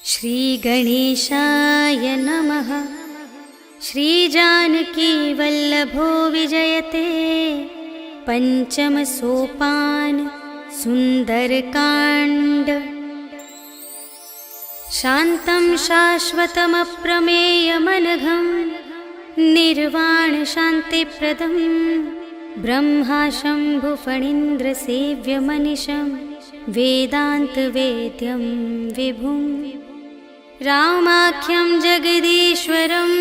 श्रीगणेशाय नमः। श्रीजानकीवल्लभो विजयते पंचम सोपान सुंदरकांड। शान्तं शाश्वतमप्रमेयमनघं निर्वाण शान्तिप्रदं ब्रह्मा शम्भुफणीन्द्रसेव्यमनिशं वेदान्तवेद्यं विभुं रामाख्यं जगदीश्वरं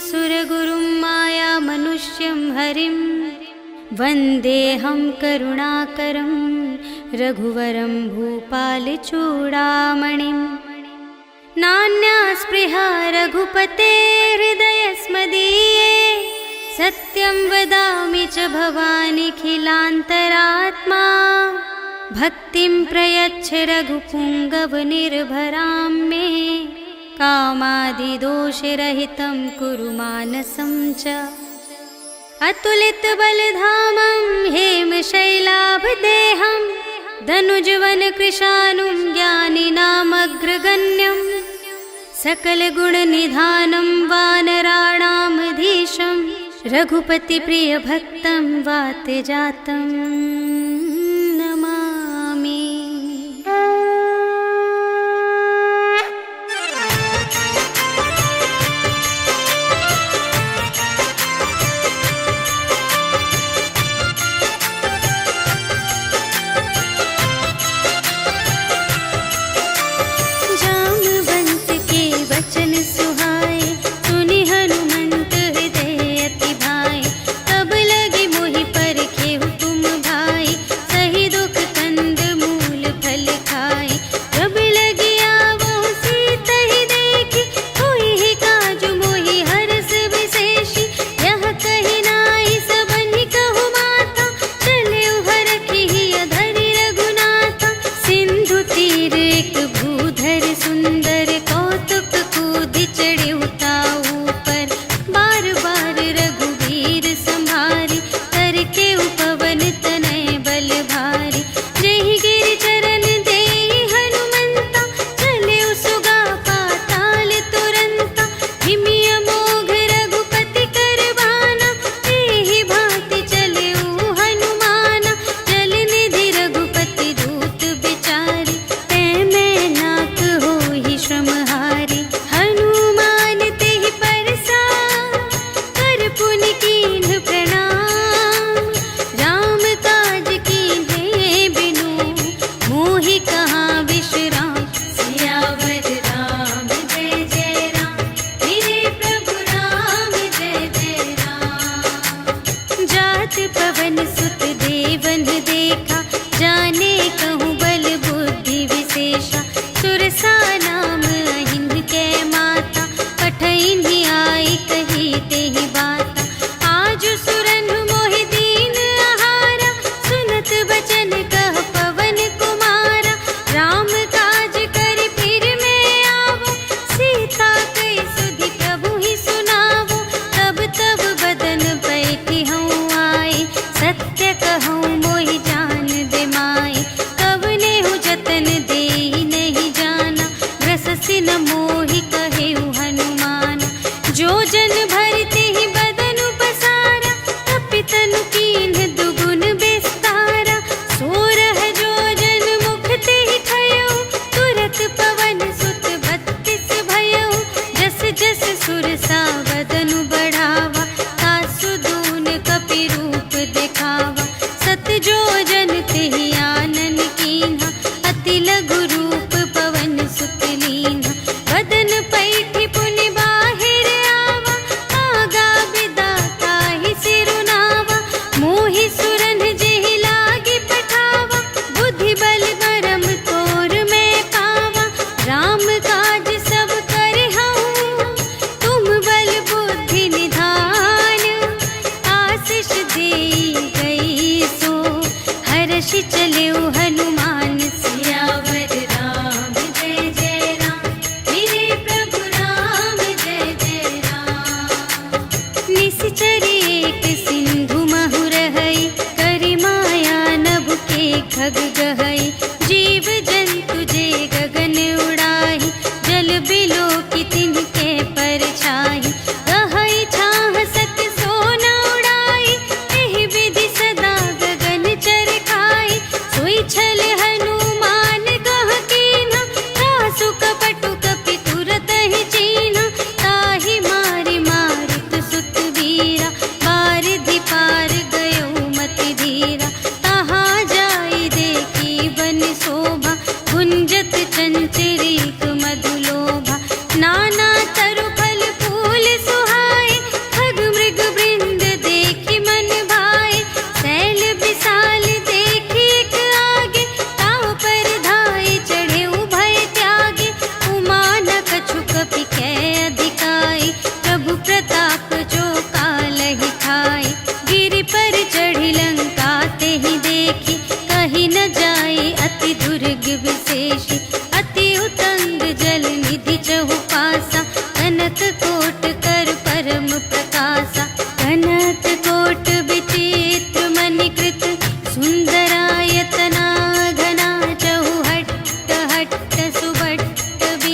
सुरगुरुं मायामनुष्यं हरिं वन्देऽहं करुणाकरं रघुवरं भूपालचूडामणिं। नान्या स्पृहा रघुपते हृदयस्मदीये सत्यं वदामि च भवानिखिलान्तरात्मा। भक्तिं प्रयच्छ रघुपुङ्गवनिर्भरां मे कामादिदोषरहितं कुरु मानसं च। अतुलितबलधामं हेमशैलाभदेहं धनुजवनकृशानुं ज्ञानिनामग्रगण्यं सकलगुणनिधानं वानराणामधीशं रघुपतिप्रियभक्तं वातजातं नमामि। भाई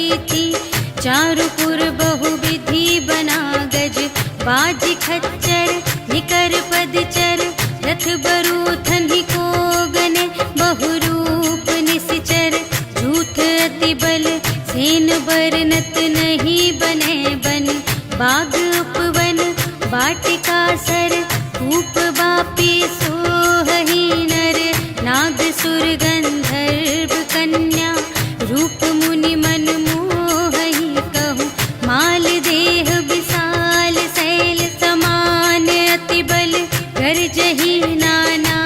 प्रीति। चारुपुर बहुविधि बना गज, बाजी खच्चर निकर पदचर। रथ बरूथन ही को गने, बहुरूप निश्चर। झूठ अति बल सेन बरनत, नहीं बने बन। बाग उपवन वाटिका सर, कूप बापी सोहहि नर। नाग सुर गंधर्व कन्या, रूप मुनि मन मोहहि कहूँ। माल देह विशाल शैल समान, अति बल गर्जहि नाना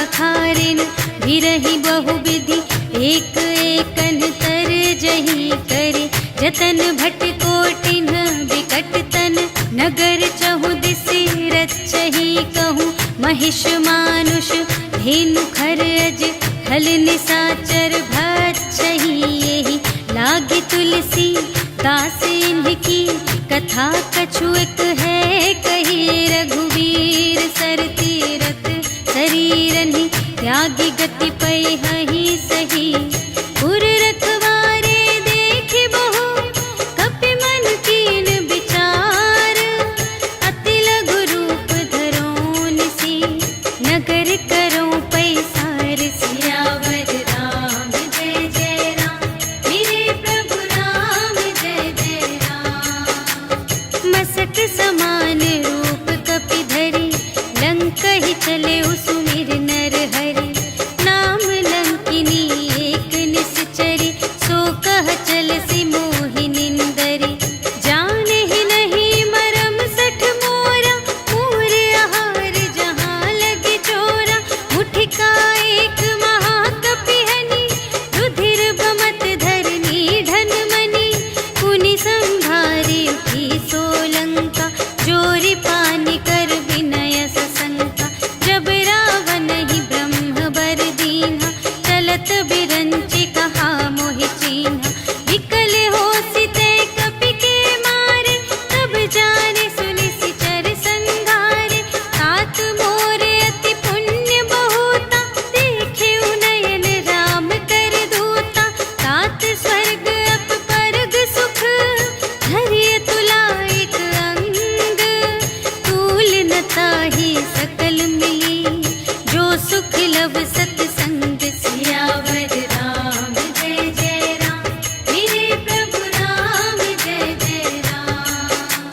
अखारिन। भिरहि बहुविधि एक एकन तरजहि करे। जतन भट कोटिन विकट तन, नगर चहु दिसि रचहि कहूँ। महिष मानुष धेनु खरज, खल निसाचर भक्षहि एहि। लागे तुलसी दास इनकी, कथा कछु एक है कही। रघुवीर सर तीरथ शरीरनि, त्यागी गति पैहि सही। पुर रखवारे देखि बहु, कपि मन कीन विचार। अति लघु रूप धरों निसी, नगर करों पैसार। सियावर राम जय जय राम, मेरे प्रभु राम जय जय राम। मसक समान रूप कपि धरि, लंकहि चले सुमिर नर हरि। नाम लंकिनी एक निश्चरी, सो कह चलसि मोहि निंदरी। जानहि नहीं मरम सठ मोरा, मूर आहार जहाँ लगे चोरा। मुठिका एक महाकपिहनि, रुधिर बमत धरनी धन मनि। पुनि संभारी उठी सोलंका, जोरी पानी कर विनय सशंका। जब रावण ही ब्रह्म बर दीन्हा, चलत बिरंचि कहा मोहि चीन्हा। विकल होसि तै कपि के मारे, तब जाने सुनि सिचर संघारे। तात मोर अति पुण्य बहुता, देखेउ नयन राम कर दूता। तात स्वर्ग अप परग सुख, धरिय तुला एक अंग। तूल न ताहि सकल मिली, जो सुख लव सतसंग। सियावर राम जय जय राम, मेरे प्रभु राम जय जय राम।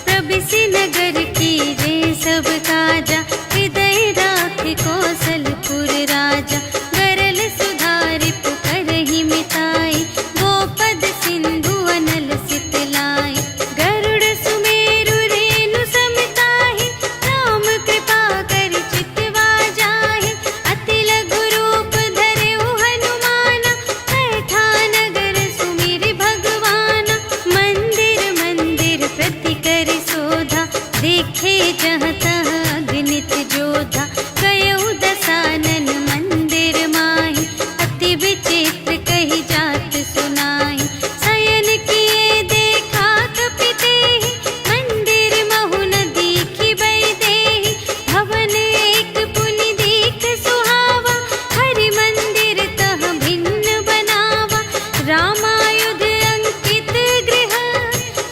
प्रबिसि नगर की रे सब काजा, हृदय राख कौशलपुर राजा। गरल सुधारि पुकारहि मिताई, गोपद सिंधु अनल सितलाई। गरुड़ सुमेरु रेणु समताहि, राम कृपा कर चितवा जाहि। अति लघु रूप धरेउ हनुमाना, बैठा नगर सुमिरि भगवाना। मंदिर मंदिर प्रति करि शोधा, देखे जहाँ तहाँ अगणित जोधा। गयउ दसानन मंदिर माहि, अति विचित्र कही जात सुनाई। शयन किए देखा कपि तेहि, मंदिर महु न दीखि बैदेहि। भवन एक पुनि दीख सुहावा, हरि मंदिर तह भिन्न बनावा। रामायुध अंकित गृह,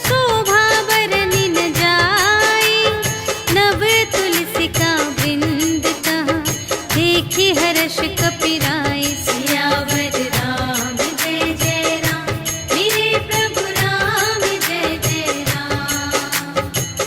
शोभा बरनि न जाई। नव तुलसिका वृंद तहाँ, देखि हर्ष कपिराई। सियावर राम जय जय राम, मेरे प्रभु राम जय जय राम।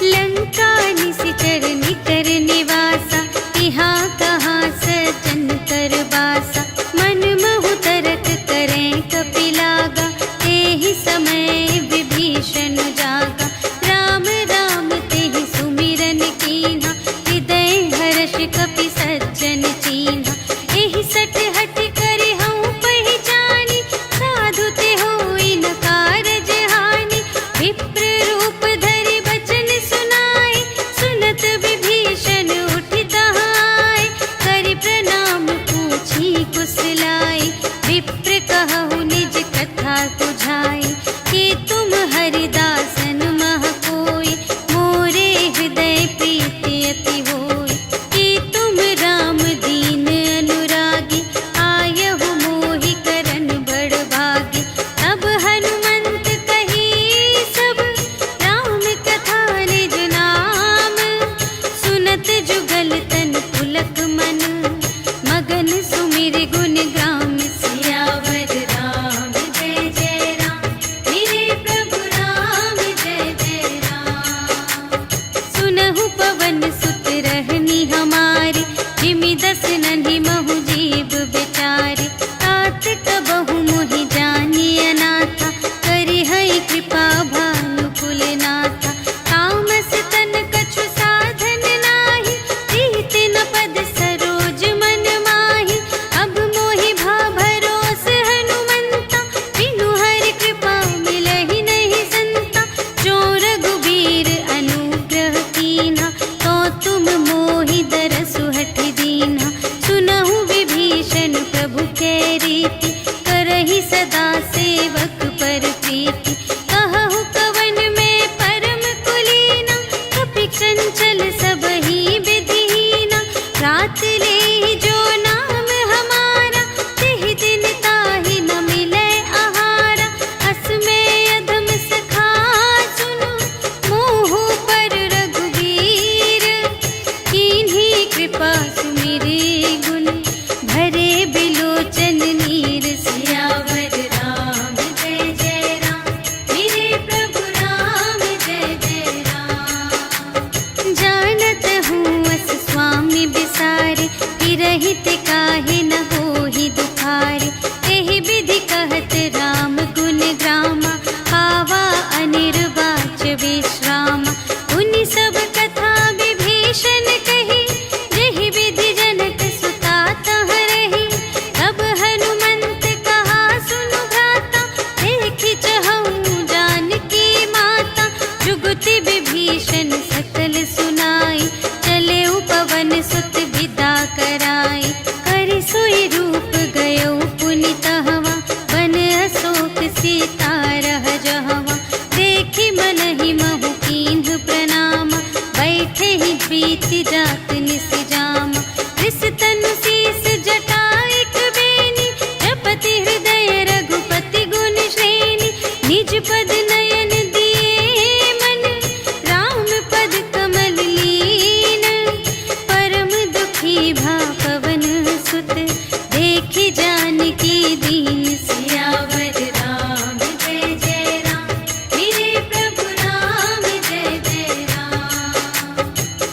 लंका निशिचर निकर निवासा, इहाँ कहाँ सजन कर बासा। मन महु तरक करें कपि लागा, तेहि समय विभीषण जागा। राम राम तेहि सुमिरन कीन्हा, हृदय हर्ष कपि सज्जन चीन्हा। एहि सठ हठ करि हऊँ पहिचानी, साधु ते होई न कारज हानि। विप्र रूप धरि बचन सुनाए, सुनत विभीषण उठि तहाय। करि प्रणाम पूछी कुशलाई, विप्र कहु निज कथा बुझाई। कि तुम हरिदासन मह कोई, मोरे हृदय प्रीति अति होई। कि तुम राम दीन अनुरागी, आयहु मोहि करन बड़ भागी। तब हनुमंत सेवक पर प्रीति। कहु कवन में परम कुलीना, कपि चंचल सबहि विधिहीना। रात ले जो नाम हमारा, तिहि दिन ताहि न मिलै आहारा। अस में अधम सखा सुनु, मोह पर रघुबीर। कीन्ही कृपा सुमिरि गुण, भरे बिलोचन नीर। सियावर राम जय जय राम, मेरे प्रभु राम जय जय राम। जानत हूँ अस स्वामी बिसारे, फिरहित काहे न होहि दुखारे। एहि विधि कहत राम गुण ग्रामा, पावा अनिर्वाच विश्रामा। उनि सब कथा विभीषण कही, जेहि विधि जनक सुता तह रही। तब हनुमंत कहा सुनु भ्राता, देखि चहऊँ जानकी माता। जुगति विभीषण सकल सुनाई, चले पवन सुत विदा कराई। करि सोई रूप गयो पुनि तहवा, बन अशोक सीता रह जहवा। देखि मनहि महु कीन्ह प्रणामा, बैठे ही प्रीति जात निस जामा। रिस तनु शीस जटाइक बेनी, जपति हृदय रघुपति गुण श्रेणी। निज पद नयन दिए मन, राम पद कमल लीन। परम दुखी भा पवन सुत, देखि जानकी दीन। सियावर राम जय जय राम, मेरे प्रभु राम जय जय राम।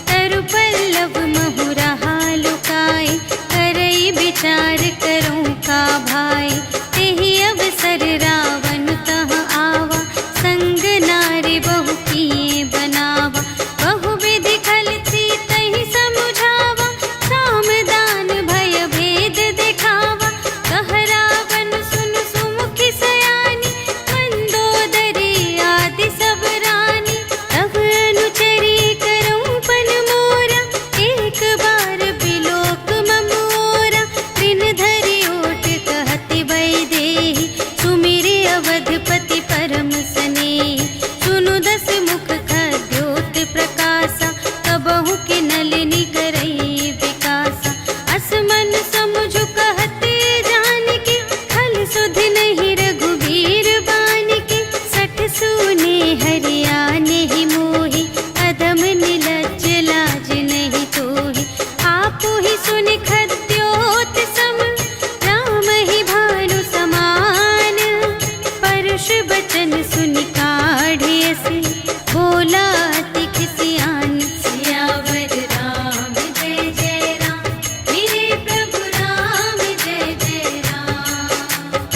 तरु पल्लव महु रहा लुकाई, करई विचार करूं का भाई। तेहि अवसर रावण तह आवा, संग नारी बहु किए बनावा। बहु विधि खल सीतहि समुझावा, साम दान भय भेद दिखावा। कह रावण सुनु सुमुखि सयानी, मंदोदरी आदि सब रानी। तब अनुचरी करऊं पन मोरा, एक बार बिलोक ममोरा। दिन धरि ओट कहति वैदेही, सुमिरि अवधपति परम स्नेही। सुनु दस मुख खद्योत प्रकाशा, कबहु के नलिनी करई विकासा। अस मन समुझु कहत जानकी, खल सुधि नहीं रघुबीर बानिकी। सठ सूने हरिया नहीं मोहि, अधम निलज्ज लाज नहीं तोहि। आपु ही सुनि खद्योत सम, राम ही भानु समान। परुष बचन सुनि काढ़िय से, बोला अति खिसियान। सियावर राम जय जय राम, मेरे प्रभु राम जय जय राम।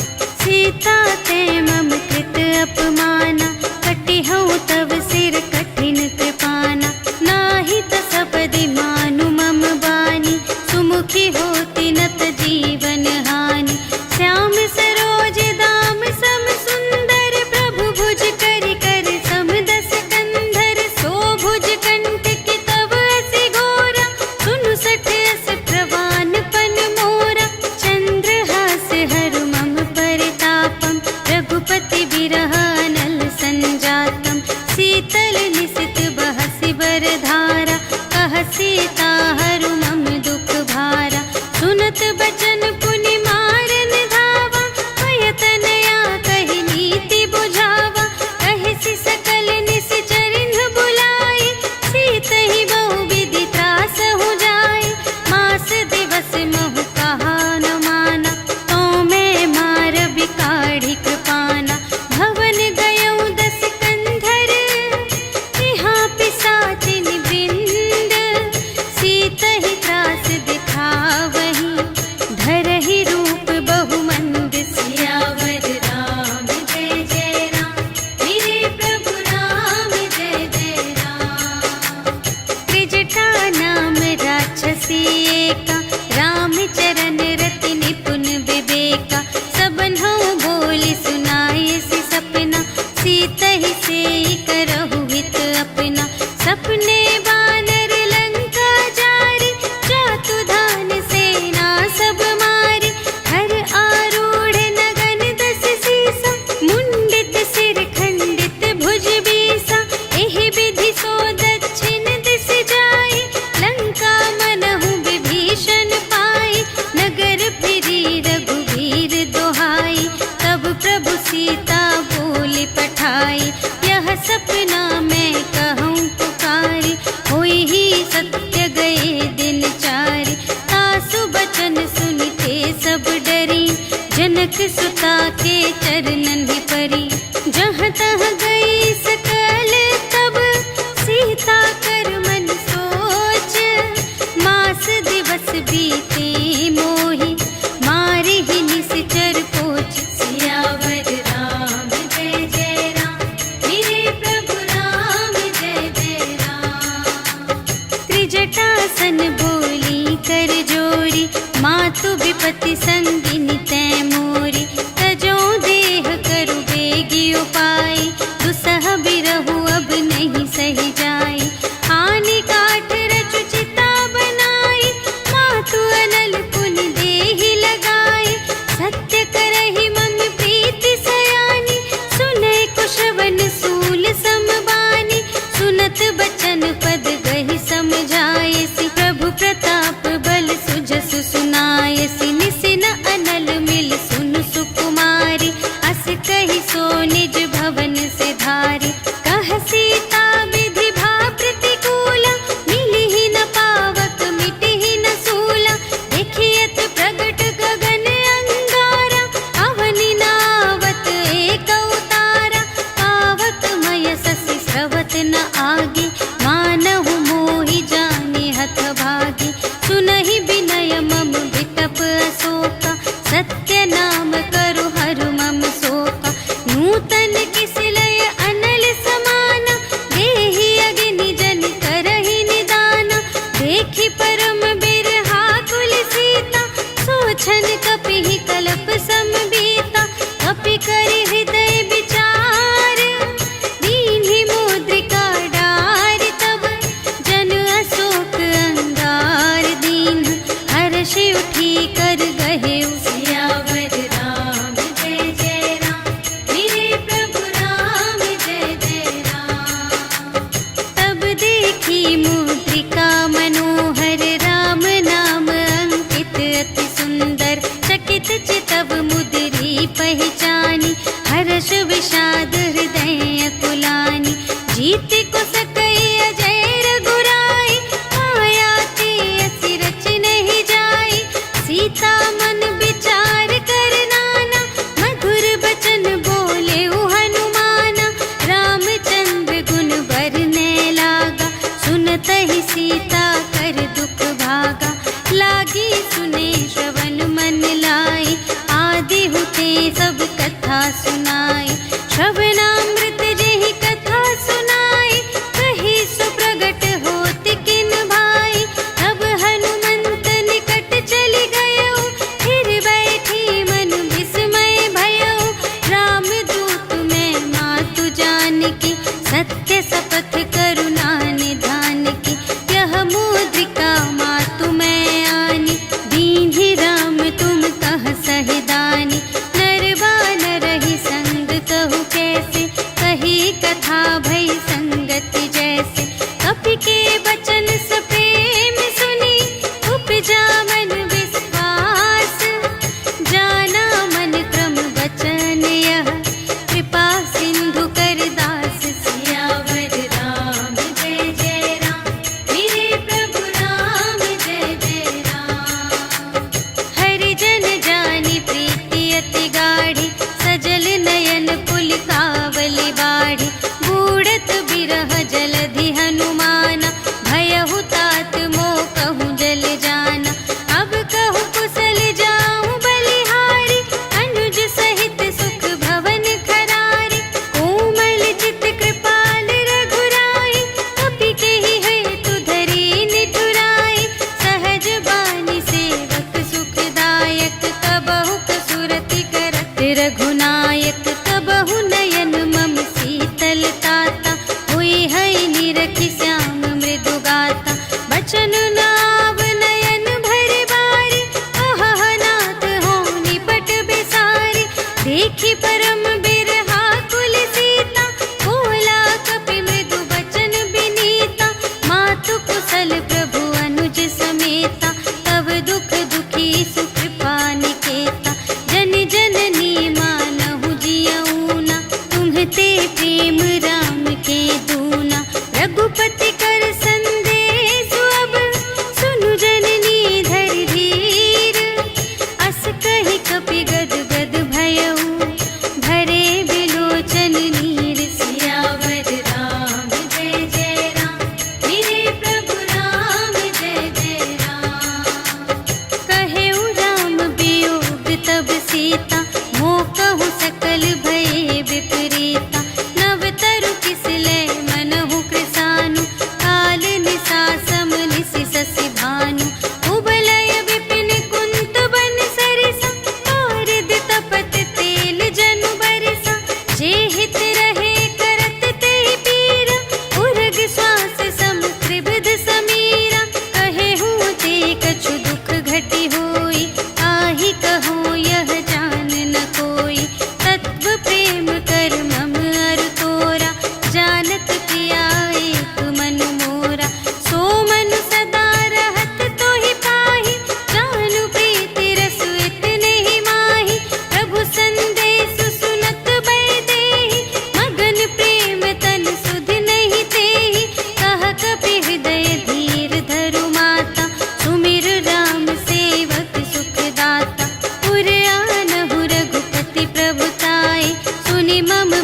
सीता ते मम कृत अपमाना, कटिहउँ तव सिर कठिन कृपाना। नाही त सपदि मानु मम बानी, सुमुखी होति नत जीवन हानि। श्याम सरोज दाम सम सुंदर, प्रभु भुज करि कर सम दस कंधर। सो भुज कंठ की तब असि घोरा, सुनु सठ अस प्रवान पन मोरा। चंद्रहास हरु मम परितापम, रघुपति बिरह अनल संजातम। शीतल निसित बहसि बरधारा, कह सीता हरु मम दुख भारा। सुनत बचन पुनि मारन धावा, भय तनया कहि नीति बुझावा। कहिसि सकल निश्चरिन्ह बुलाई, सीतहि बहु विधि त्रासहु जाई। मास दिवस महु कहा न माना, तो मैं मार बिकाढ़ी कृपाना। भवन सीता बोली पठाई, यह सपना मैं कहूँ पुकारी, होई ही सत्य गए दिन चारि, तासु बचन सुनते सब डरी, जनक सुता के चरणन ही परी, जहाँ तहाँ गई सकल तब सीता कर मन सोच, मास दिवस बीते मोहि मारे ही निश्चर पोच, सियावर राम जय जय राम, मेरे प्रभु राम जय जय राम। त्रिजटासन बोली कर जोरी, मातु विपति संगिनी तै मोरी, तजो देह करु बेगी उपाय, दुसह बिरहु अब नहीं सही जाई, आने काठ रचु चिता बनाई, मातु अनल पुनि देहि लगाई, सत्य करहि मम प्रीति सयानी, सुनै कुशवन सूल समबानी, सुनत बचन पद गहि समझायसि, प्रभु प्रताप बल सुजसु सुनायसि, निसिन अनल मिल सुन सुकुमारी, अस कहि सो निज भवन से धारी, कह सीता विधि भा प्रतिकूला, मिली ही न पावक मिटि ही न सूला, देखियत प्रगट गगन अंगारा, अवनि नावत एक अवतारा, पावक मय ससि स्रवत न आगे, मानहु मोहि जाने हथ भागी, सुनहि विनय मम विटप अशोका, सत्य नाम करु हरु मम शोका, नूतन किस लय अनल समाना, देहि अग्नि जन करहि निदाना, देखि परम बिरहा कुल सीता, सोचन कपिहि कल्प समबीता, कपि करि हृदय विचार, दीन्हि मुद्रिका डारि तब, जन अशोक अंगार दीन, हर्षि उठी कर गहेउ, सियावर राम जय जय राम, मेरे प्रभु राम जय जय राम। तब देखी मुद्रिका मनोहर, राम नाम अंकित अति सुंदर, चकित चितव मुद्री पहचानी, हर्ष विषाद हृदय अकुलानी, जीत को सकई अजय रघुराई, माया ते असि रच नहीं जाई, सीता मन विचार कर नाना, मधुर बचन बोले हनुमाना, रामचंद्र गुण बरने लागा, सुनत ही सीता कर दुख भागा, लागी सुने श्रवण मन लाई, आदि हुते सब कथा सुनाई, श्रवणामृत जेहि कथा सुनाई, कही सुप्रगट होत किन भाई, तब हनुमंत निकट चली गयो, फिर बैठी मन विस्मय भयो, राम दूत मैं मातु जानकी, सत्य शपथ करुणा निधान की, यह मुद्रिका मातु मैं आनी, दीन्हि राम तुम कह सहिदानी, नर बानर ही संग कहु कैसे,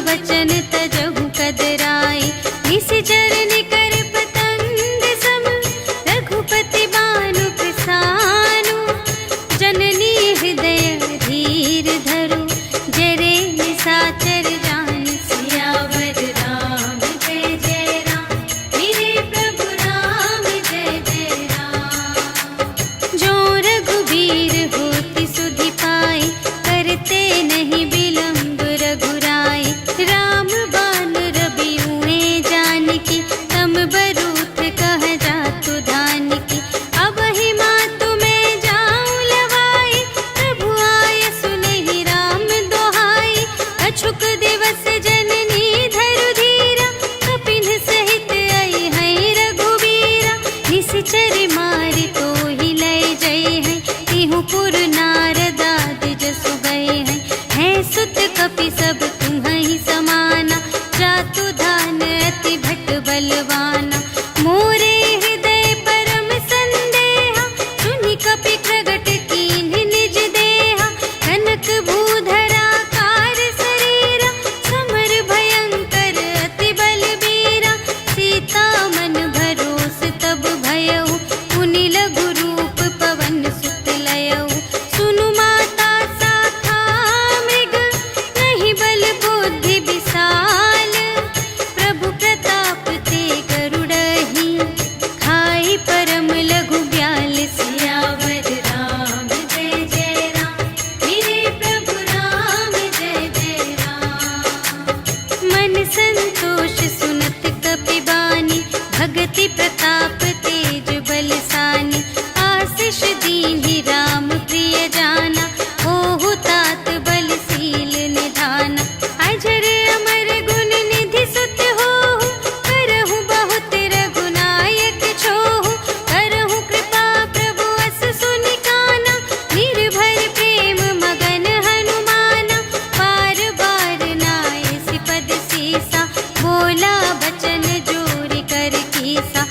बचन तजहु कदराए। निशिचर निकर पतंग सम रघुपति बानु प्रसानु। जननी हृदय धीर धरु जरे निशाचर जान। सियावर राम जय जय राम मेरे प्रभु राम जय जय राम। जो रघुबीर होति सुधि पाए करते नहीं विलंब रघुराए। राम बान रबियुए जानकी तम बरूथ कह जातु धानकी। अब ही मातु मैं जाऊं लवाई प्रभु आय सुनहि राम दोहाई। अछुक दिवस जननी धरु धीरा कपिन सहित आई है रघुबीरा। निशिचर मारि तो ही लय जय है तिहु पुर नारदाद जसु गए हैं। है सुत कपि सब तुम्हि समाना जातु धान अति भट बलवाना। मोरे हृदय परम संदेहा सुनि कपि प्रगट कीन्ह निज देहा। कनक भूधरा कार शरीरा समर भयंकर अति बलबीरा। सीता मन भरोस तब भयउ पुनि लघु रूप पवन सुत लयउ। सुनु माता शाखा मृग नहीं बल बुद्धि विशाल। प्रभु प्रताप ते गरुड़हि खाई परम लघु ब्याल। सियावर राम जय जय राम मेरे प्रभु राम जय जय राम। मन संतोष सुनत कपि बानी भगति प्रताप तेज बलसानी। आशीष दीन्हि राम प्रिय जाना ओहु तात बलशील निधाना। अजर अमर गुण निधि सुत होहु करहु बहुत रघुनायक छोहु। करहु कृपा प्रभु अस सुनि काना निर्भय प्रेम मगन हनुमाना। बार बार नाय सिपद सीसा बोला बचन जोरि कर कीसा।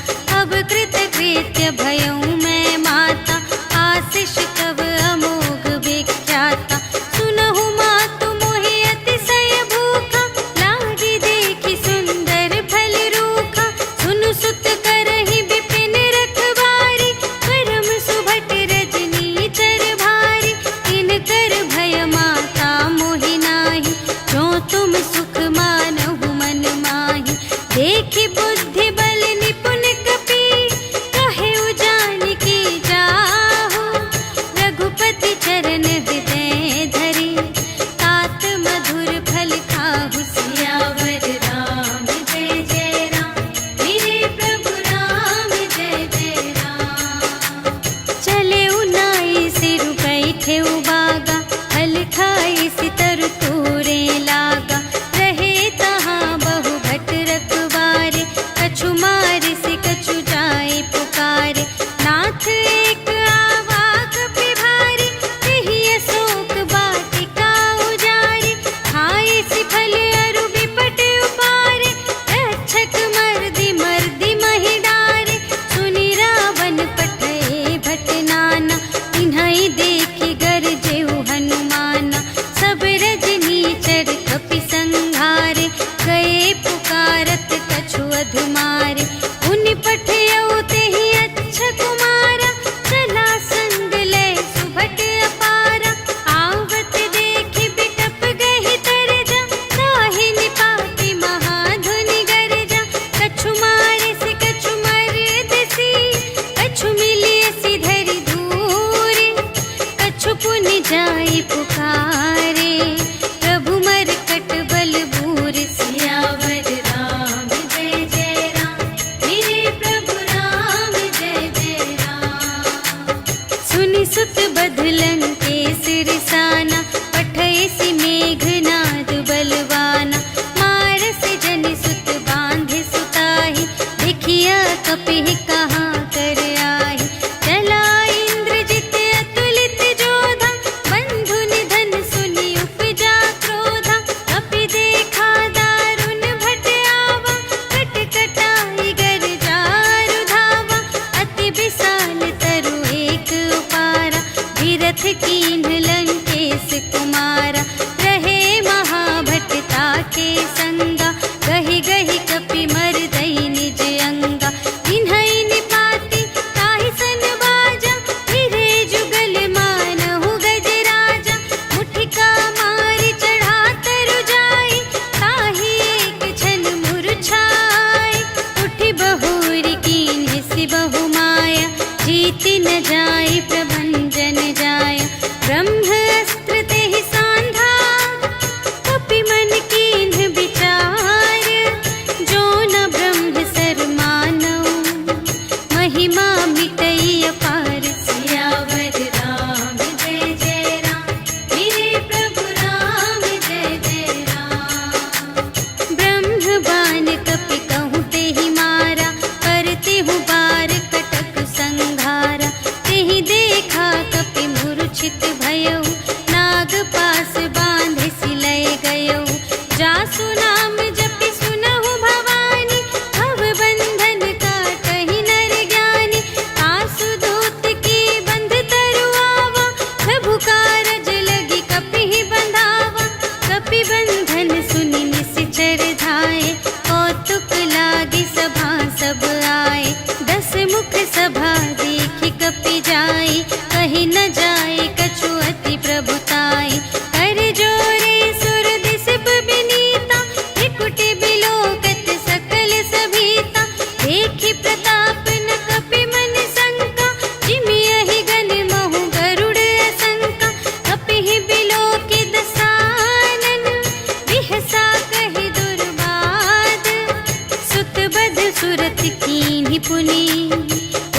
पुनि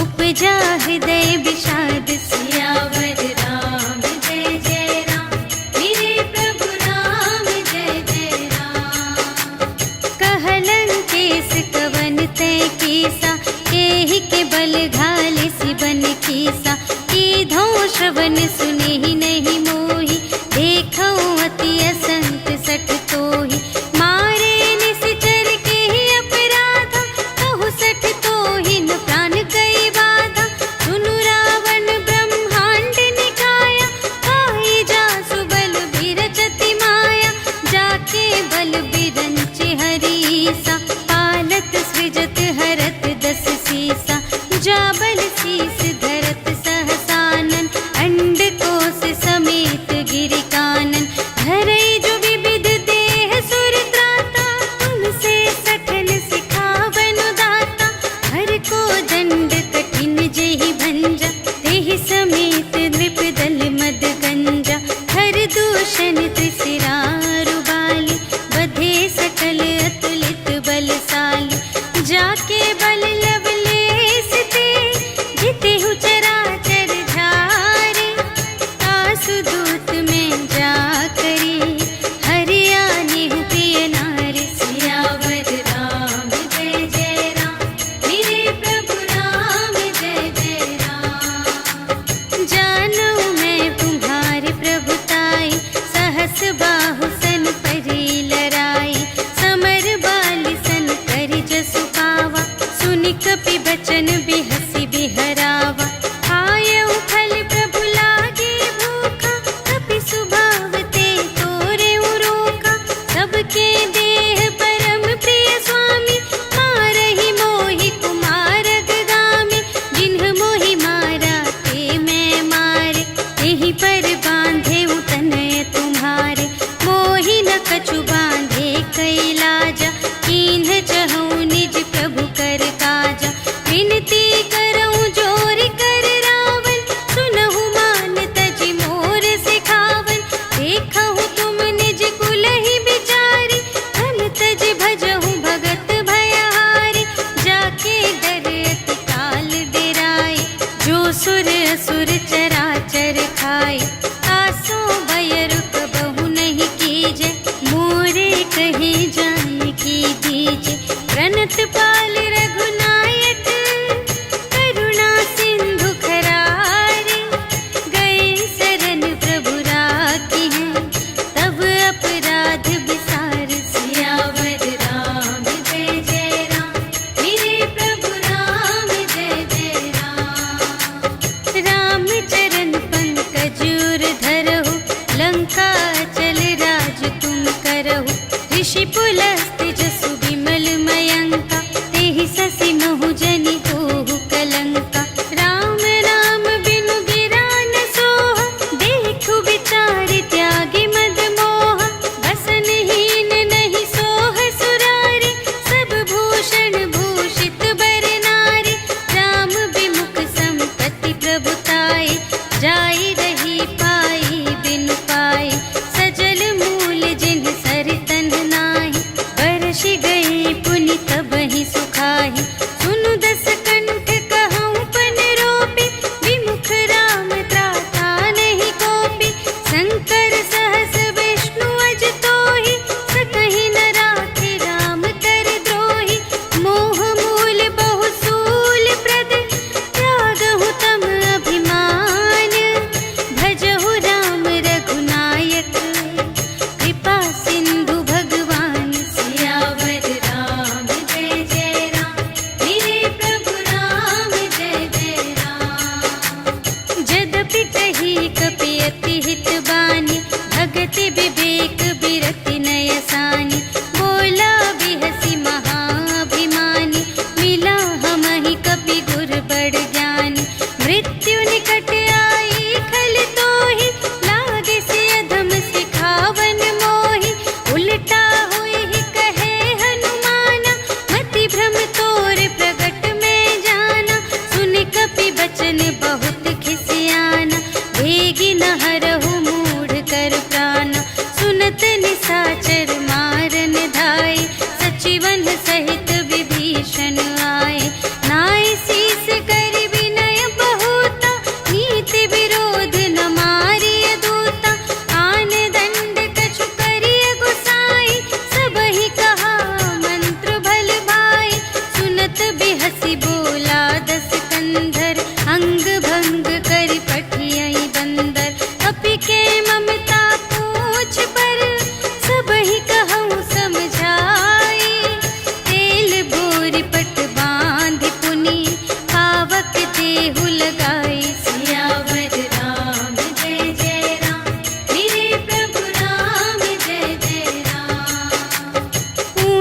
उपजा हृदय विषाद। सियावर राम जय जय राम, मेरे प्रभु राम जय जय राम। कहलंकेश कवन तय कीसा, एहि के बल घाले सिबन कीसा। कीधो श्रवण सुने ही नहीं मोहि, देखो अति असंत सठ तोहि। मारे निश्चर के ही अपराधा, कहु सठ तोहि न प्राण गई बाधा। सुनु रावण ब्रह्मांड निकाया, काई जासु बल बिरचति माया। जाके बल बिरंचि हरीसा, पालत सृजत हरत दस सीसा। जा बल शीस धरत सहसानन, अंड कोश समेत गिरि कानन। धरई जो विविध देह सुर त्राता, तुमसे सठन सिखावन दाता। हर को दंड कठिन जेहि भंजा, तेहि समेत नृप दल मद गंजा। हर दूषण त्रिशिरारु बाली, बधे सकल अतुलित बलशाली। जाके बल लवलेश ते, जितेहु चराचर झारे। आसु दूत में जा करी, हरियाणेहु प्रिय नारी। सियावर राम जय जय राम, मेरे प्रभु राम जय जय राम। जानू मैं तुम्हारी प्रभुताई, सहस बाहु सन परी लराई। समर बाली सन करि जसु पावा, सुनि कपि बचन बिहसि बिहरावा। आयउ फल प्रभु लागे भूखा, कपि सुभाव ते तोरेउ रोका। सबके देह परम प्रिय स्वामी, मारहि मोहि कुमारग गामी। जिन्ह मोहि मारा ते मैं मारे, एहि पर बांधे तनय तुम्हारे। मोहि न कछु बांधे कैलाजा, कीन्ह चहु निज प्रभु कर काजा। विनती करऊं जोर कर रावण, सुनहु मान तजि मोर सिखावन। देखहु तुम निज कुलहि बिचारी, धन तज भजहु भगत भयहारी। जाके डर अति काल डेराए, जो सुर असुर चराचर खाए। आसो भय रुक बहु नहीं कीजे, मोरे कहे जाए की दीजे। प्रणत पाल रघुनायक, करुणा सिंधु खरारे। गए शरण प्रभु राखी हैं, तब अपराध बिसार। सियावर राम जय जय राम, मेरे प्रभु राम जय जय राम। राम चरण पंकज उर धरहु, लंका चल राज तुम करहु। ऋषि पुलस्त जसु विमल मयंका, तेहि ससि महु जनि होहु कलंका। राम नाम बिनु गिरा न सोहा, देखु विचारि त्यागी मद मोहा। बसनहीन नहीं सोह सुरारी, सब भूषण भूषित बर नारी। राम विमुख संपत्ति प्रभुताई, जाई रही पाई बिनु पाई। सजल मूल जिन्ह सर तन्ह नाही, बरष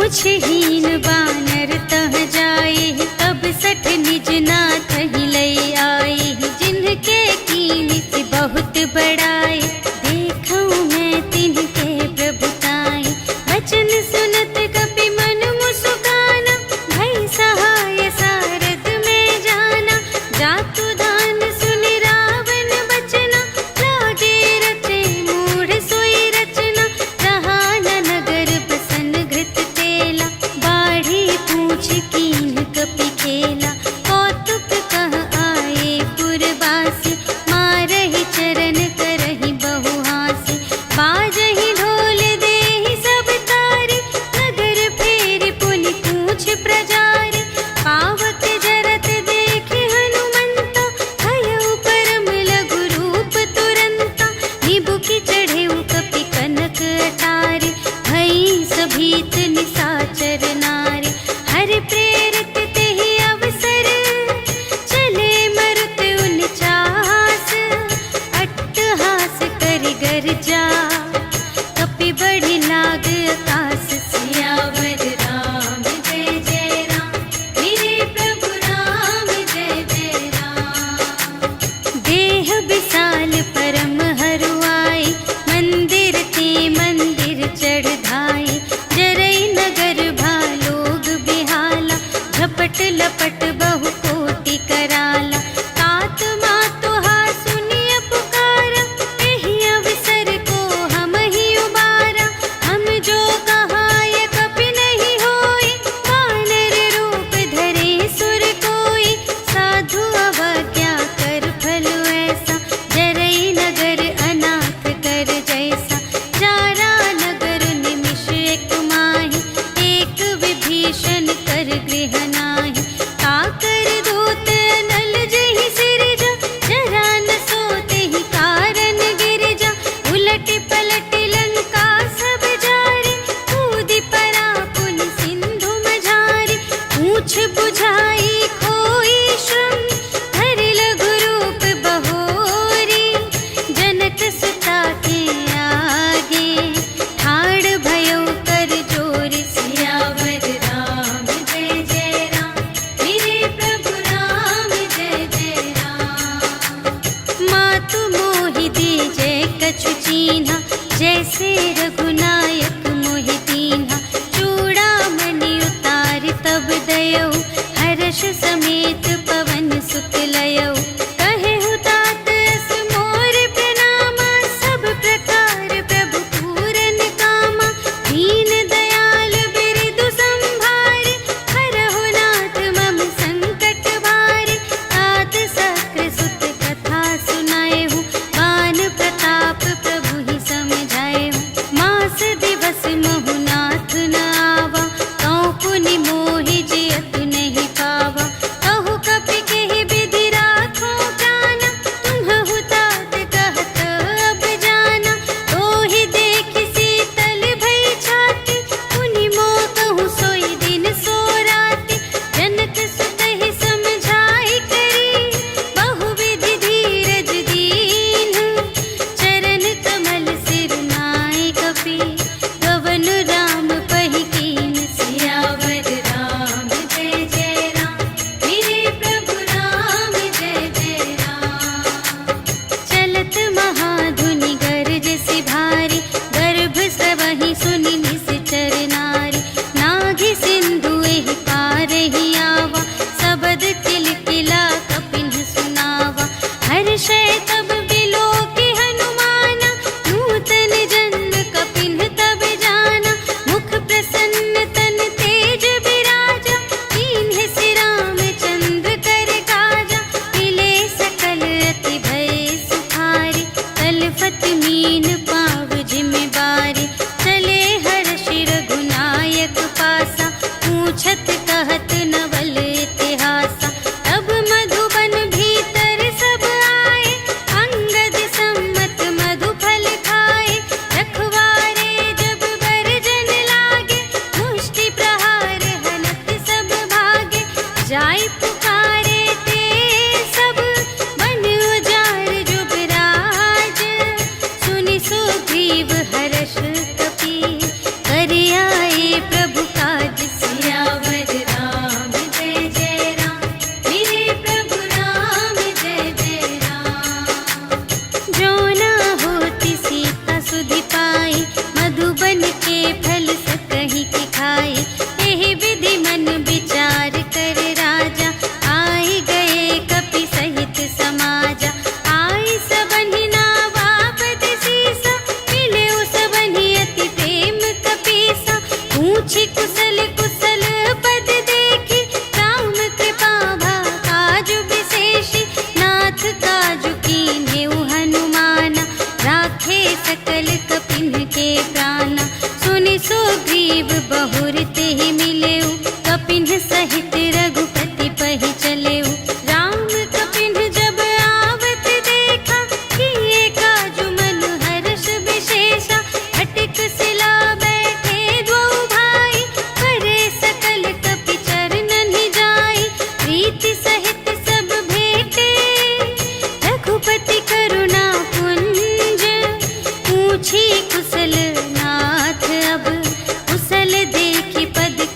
पूछहीन बानर तह जाए, तब सठ निज नाथ ही लई आए। जिनके कीन से बहुत बड़ाए, देखूं मैं तिनके प्रभुताई। वचन सुनत कपि मन मुस्काना, भई सहाय सारद में जाना। जातु दान सुनि रावण बचना, लागे रचे मूढ़ सोई रचना। रहा न नगर बसन घृत तेला, बाढ़ी पूछ कीन कपि खेला। कौतुक कह आए पुरवासी, मारहि चरण करहि बहु हासी। बाजहि ढोल देहि सब तारी, नगर फेरि पुनि पूछ प्रजारी। पावक जरत देखि हनुमंता, भयउ परम लघु रूप तुरंता। निबुकि चढ़ेउ कपि कनक अटारी, भई सभीत निसाचर नारी। हरि प्रेरित तेहि अवसर, चले मरुत उनचास। अट्टहास करि गर्जा, कपि बढ़ि लाग आकाश। सियावर राम जय जय राम, मेरे प्रभु राम जय जय राम। देह विशाल परम हरुआई, मंदिर ते मंदिर चढ़ धाई। जरई नगर भालोग बिहाला, झपट लपट बहु कोटि कराला। तात मातु हा सुनिय पुकारा, एहि अवसर को हम ही उबारा। हम जो कहाय कपि नहीं होई, वानर रूप धरे सुर कोई। साधु अवज्ञा कर फल ऐसा, जरई नगर अनाथ कर जैसा। जारा नगर निमिष एक माहि, एक विभीषण कर गृह नाही। काकर दूत अनल जहि सिरजा, जरा न सोतेहि कारण गिरजा। उलटि पलटि लंका सब जारी, कूदि परा पुनि सिंधु मझारी। पूछ बुझाई खोई श्रम, धरि लघु रूप बहोरी। जनक सुता के आगे, ठाड़ भयउ कर जोर। सियावर राम जय जय राम, मेरे प्रभु राम जय जय राम। मातु मोहि दीजै कछु चीन्हा, जैसे रघुनायक मोहि दीन्हा। चूड़ामणि उतारि तब दयौ, हर्ष समेत पवन सुत लयौ। कहेहु तात अस मोर प्रणामा, सब प्रकार प्रभु पूरन कामा। दीन दयाल बिरदु संभारे, हरहु नाथ मम संकट भारे। तात सक्र सुत कथा सुनाएहु, बान प्रताप प्रभु ही समझाएहु। मास दिवस महु नाथ न आवा, कौ पुनि मोहि जियत नहीं पावा। कहु कपि केहि विधि राखो प्राना, तुम्हहु तात कहत अब जाना। तोहि देखि शीतल भई छाति, पुनि मोह कहूँ सोई दिन सो राति। जनक सुतहि समझाई करी, बहु विधि धीरज दीन्ह। चरण कमल सिर नाय कपि, गवन राम पहि कीन। सियावर राम जय जय राम, मेरे प्रभु राम जय जय राम। चलत महाधुनि गरज सि भारी, गर्भ सबहि सुनि निश्चर नारी। नाघि सिंधु एहि पार ही आवा, सबद किलकिला कपिन सुनावा। हर्षै तब बिलोकि हनुमाना, नूतन जन्म कपिन तब जाना। मुख प्रसन्न तन तेज बिराजा, कीन्ह सि रामचंद्र कर काजा। मिले सकल अति भय सुखारी, तलफत मीन पाव जिम बारी। चले हर्षि रघुनायक पासा, पूछत कहत नवल इतिहासा। तब मधुबन भीतर सब आए, अंगद सम्मत मधु फल खाए। रखवारे जब बरजन लागे, मुष्टि प्रहार हनत सब भागे। जाय पुकारे ते सब, बन उजार जुबराज। सुनि सुग्रीव हर्ष कपि, करि आए प्रभु काज। बढ़ाए। यही विधि मन विचार कर राजा, आई गए कपि सहित समाजा। आई सबनि नावापद सीसा, मिले सबनि अति प्रेम कपीसा। पूछी कुशल कुशल पद देखी, राम कृपा भा काजु विशेषी। नाथ काजु कीन्हेउ हनुमाना, राखे सकल कपिन के प्राणा। सुनि सुग्रीव बहुर तेहि मिलेउ, कपिन सहित रघुपति पहि चलेउ। राम कपिन जब आवत देखा, किए काजु मन हर्ष विशेषा। अटक सिला बैठे द्वौ भाई, करे सकल कपि चरणन जाई। प्रीति सहित सब भेटे, रघुपति करुणा पुंज। पूछी कुशल नाथ अब, कुशल देखी पद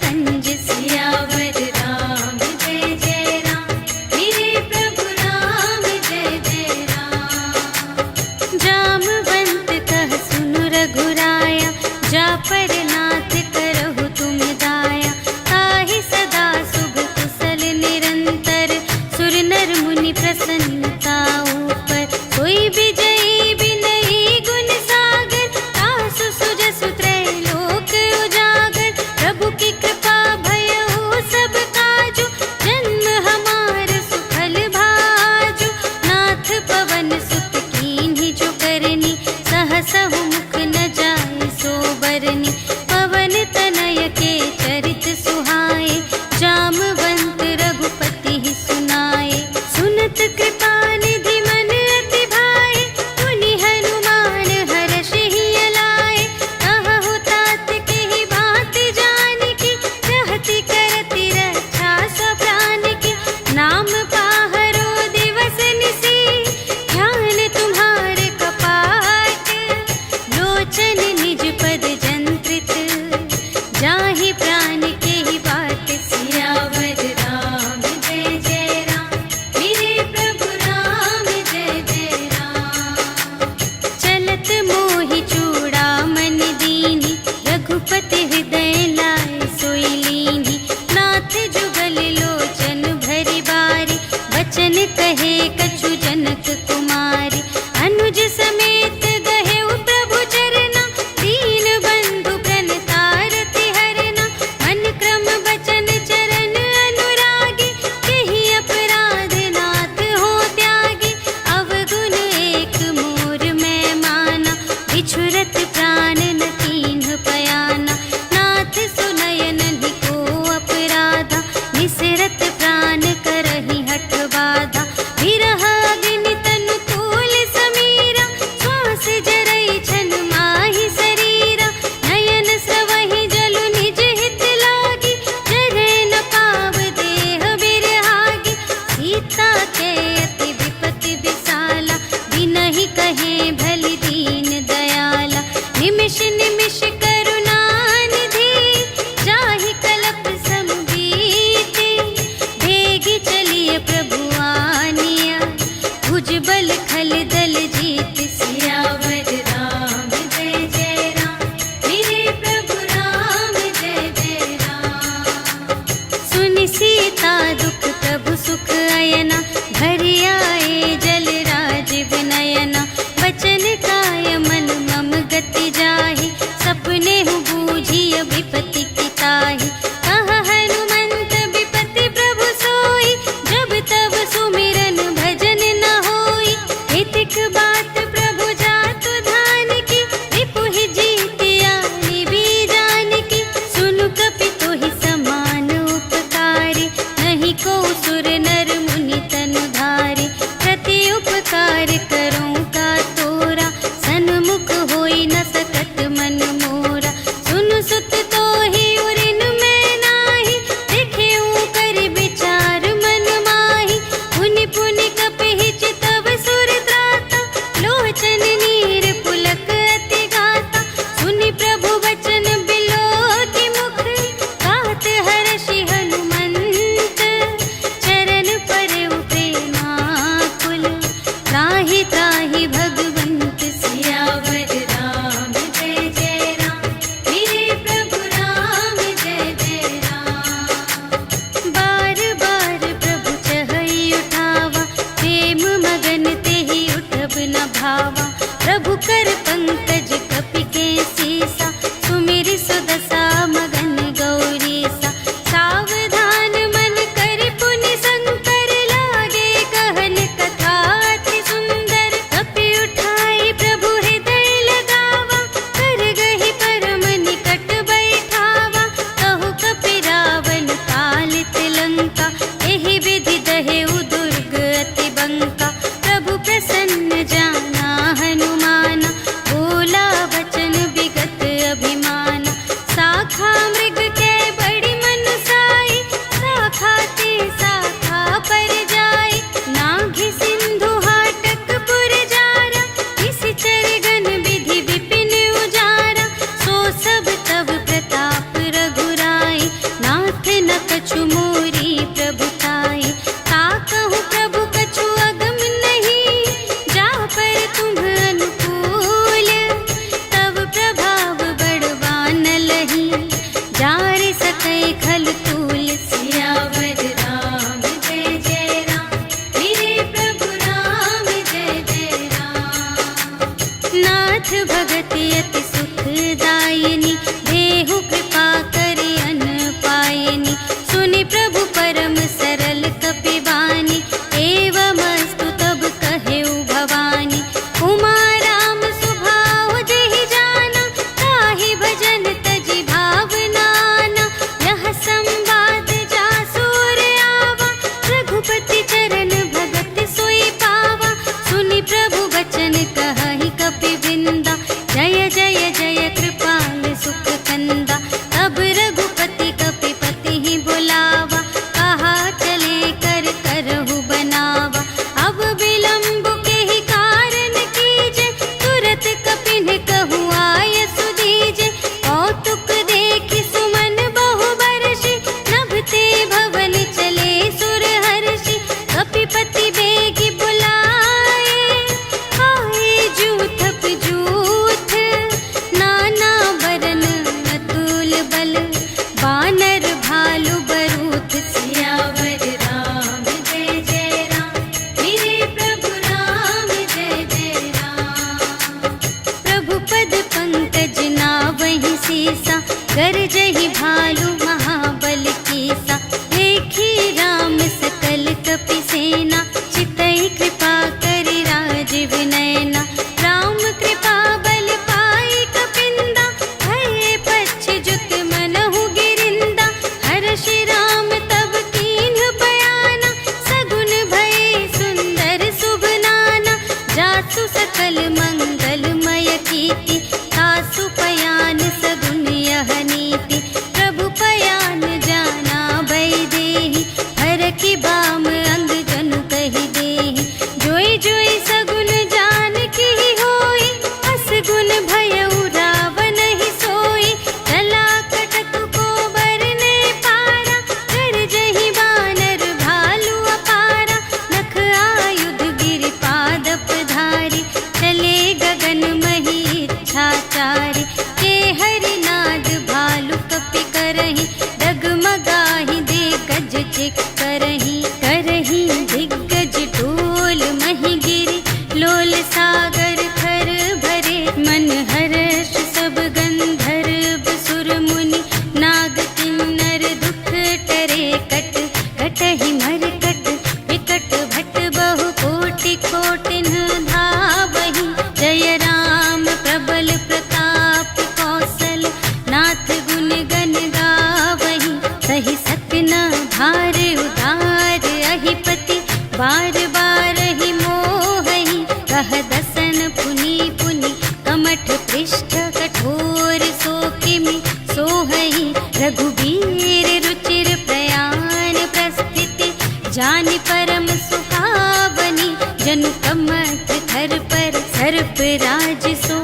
करही, डगमगाही दे गज चिक करही, करही दिग्गज टोल मही गिरी, लोल सागर खर भरे, मन हर्ष सब गंधर्व सुर मुनि, नाग किन्नर दुख टरे, कट कटहि मरकट विकट भट बहु कोटि कोटिन धावहि, जय राम प्रबल प्रताप कौशल नाथ गुण गण गावहि, सहि सकना भार उधार अहिपति, बार बार ही मोहहि, कह दसन पुनि पुनि, कमठ पृष्ठ कठोर सो किमि सोहहि, रघुबीर रुचिर प्रयाण प्रस्थिति, जानि परम सुहावनी, जनु कमठ धर पर सर्प राज सो,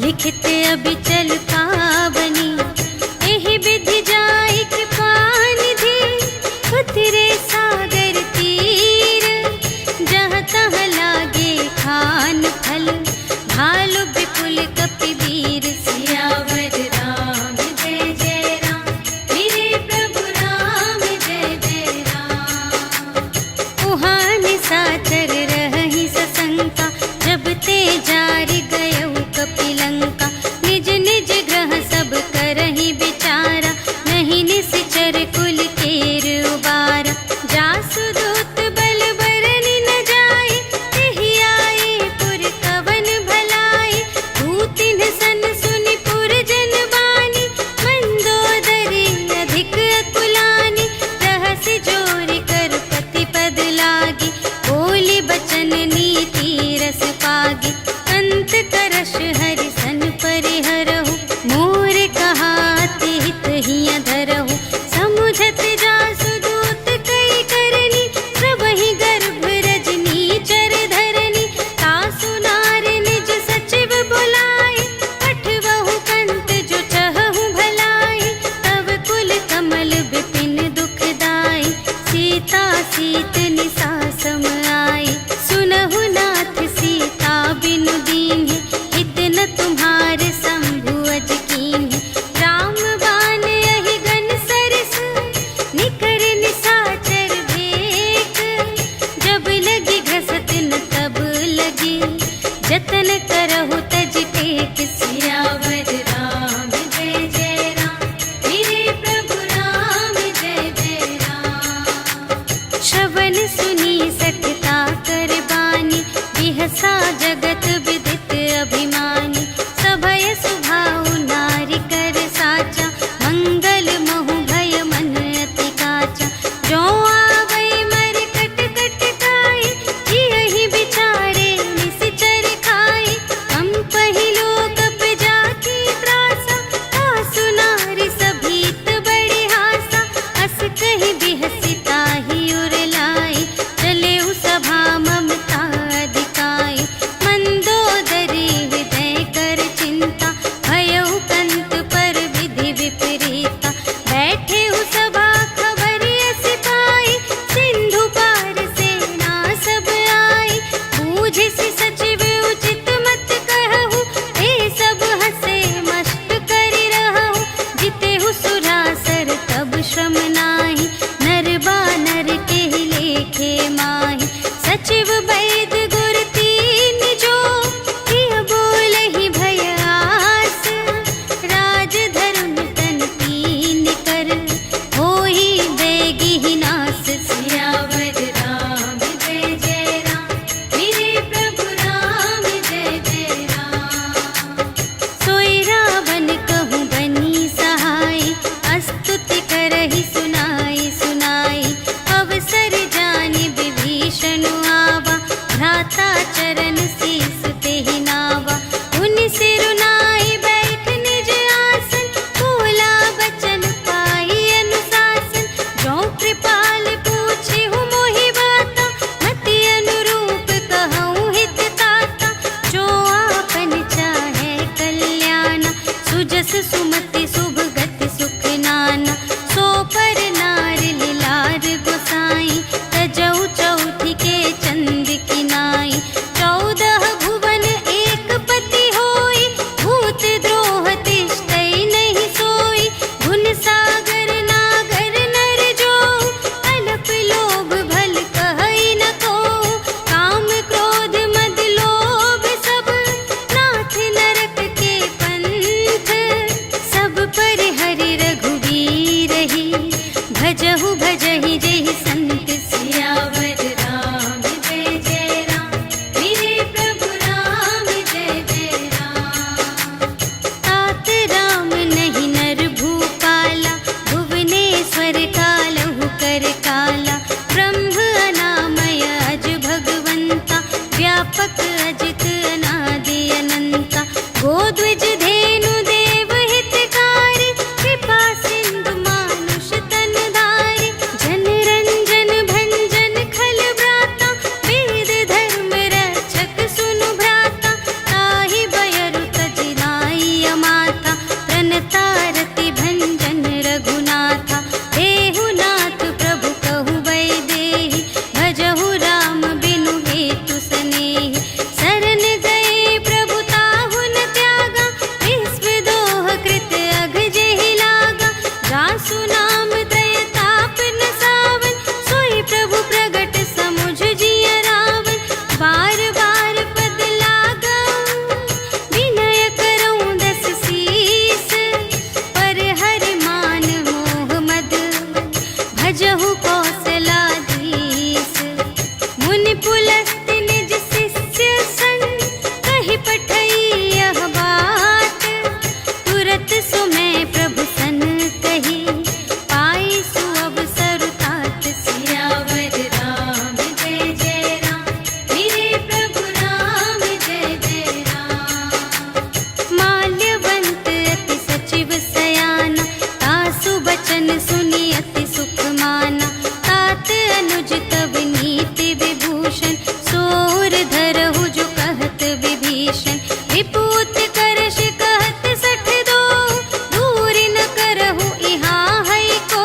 लिखित अबिचल पावनी, एहि विधि जाय कृपा निधि, उतरे सागर तीर, जहाँ तहाँ लागे खान फल, भालु विपुल कपिवीर, सियावर राम जय जय राम, मेरे प्रभु राम जय जय राम। उहाँ निशाचर रहहि सशंका, जब ते जारि गयउ कपिलंका, निज निज ग्रह सब करहि विचारा, नहीं निश्चर कुल केर उबारा, जासु दूत बल बरनि न जाय, तेहि आए पुर कवन भलाय, भूतिन सन सुनि पुर जन बानी, मंदोदरी अधिक अकुलानी, रहसि जोरि कर पति पद लागी, बोली बचन नीति रस पागी, अंत करश हरि सन परिहरहु, मोर कहाति हित हिय धरहु, समुझत जासु दूत कई करनी, प्रभहि गर्भ रजनी चर धरनी, तासु नार निज सचिव बुलाए, पठवहु कंत जो चहहु भलाए, तब कुल कमल विपिन दुखदाई, सीता सीत निसा सम आई, सुनहु नाथ सीता बिनु दीन्हि, हित न तुम्हारे शंभु अज कीन्हि, राम बाण यहि गन सरस, निकर निशाचर भेक, जब लगी घसत न तब लगी, जतन करहु तज टेक, सियावर राम जय जय राम, मेरे प्रभु राम जय जय राम। श्रवण सुनी सठता कर बानी, बिहसा जगत विदित अभिमानी, सभय सुभाउ नारी कर साचा, मंगल महु भय मन अति काचा, जो आवै मर कट कट खाए, जियहि विचारे निश्चर खाए, हम पहिलो कप जाकी त्रासा, तासु नारी सभीत बड़े हासा, अस कहि बिहसि ताहि उर लाई, चलेउ सभा ममता अधिकाई, मंदोदरी हृदय कर चिंता, भयउ कंत पर विधि विपरीता, बैठेउ सभा खबर अस पाई, सिंधु पार सेना सब आई, बूझिसि सचिव उचित मत कहु, ए सब हसे मस्त करि रहु, जितेहु सुरासर तब श्रम नाही, नर बानर केहि लेखे माहि, सचिव वैद गुर तीन जो, किय बोलहि भय आस, राज धरुन तन तीन कर, होहि बेगिहि नास, सियावर राम जय जय राम, मेरे प्रभु राम जय जय राम। सोई रावण कहूँ बनी सहाय, स्तुति करहि सुनाई सुनाई, अवसर जानि विभीषण आवा, भ्राता चरण शीस तेहि नावा, उनि सिरुनाई बैठ निज आसन, बोला बचन पाई अनुशासन, जो कृपाल पूछेहु मोहि बाता, मति अनुरूप कहूँ हित ताता, जो आपन चाहे कल्याणा, सुजस सुमति शुभ गति सुख नाना, सो पर नार लिलार गोसाई, तजौ चौथि के चंद किनाई, 14 भुवन एक पति होई, भूत द्रोह तिष्ठै नहीं सोई, गुण सागर भजहु भजहि जेहि संत सियावर राम जय जय राम मेरे प्रभु राम जय जय राम। तात राम नहीं नर भूपाला भुवनेश्वर कालहु कर काला ब्रह्म अनामय अज भगवंता व्यापक अजित अनादि अनंता गोद्विज धेनु देव हितकारी कृपा सिंधु मानुष तन धारी जन रंजन भंजन खल व्राता वेद धर्म रक्षक सुनु भ्राता ताहि बयरु तजिनाई अमाता प्रणतारति भंजन रघुनाथा देहु नाथ प्रभु कहु वैदेही भजहु राम बिनु हेतु सनेही शरण गए प्रभु ताहु न त्यागा विश्व दोह कृत अघ जेहि लागा जासु नाम त्रय ताप न सावन सोई प्रभु प्रगट समुझ जिय रावण बार बार पद लागा विनय करऊं दस शीस पर हरि मान मोह मद भजहु कौशलाधीश मुनि पुलस्त्य निज शिष्य संग कहि पठई यह बात तुरत सुमय प्रभु सन कही पाई सुअवसर तात सियावर राम जय जय राम मेरे प्रभु राम जय जय राम। माल्यवंत अति सचिव सयाना तासु बचन सुनि अति सुख माना तात अनुज तव नीति विभूषण सोर धरहु जो कहत विभीषण विपूत करश कहत सठ दो दूरि न करहु इहाँ है को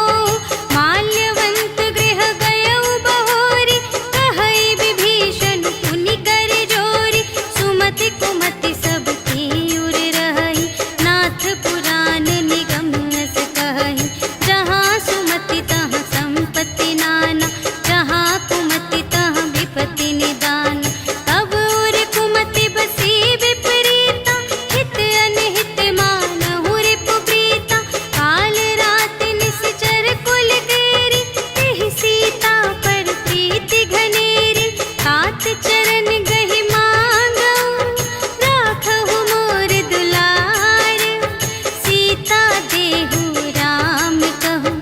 माल्यवंत गृह गयउ बहोरी कहई विभीषण पुनि कर जोरी सुमति कुमति सब की उर रहई नाथ पुराण निगम अस कहई जहाँ सुमति तहाँ संपत्ति नाना जहाँ कुमति तहाँ विपत्ति निदान तब उर कुमति बसी विपरीता हित अनहित मानहु रिपु प्रीता काल रात निश्चर कुल केरी तेहि सीता पर प्रीति घनेरी तात चरण गहि मांगऊ राखहु मोर दुलार सीता देहु राम कहूँ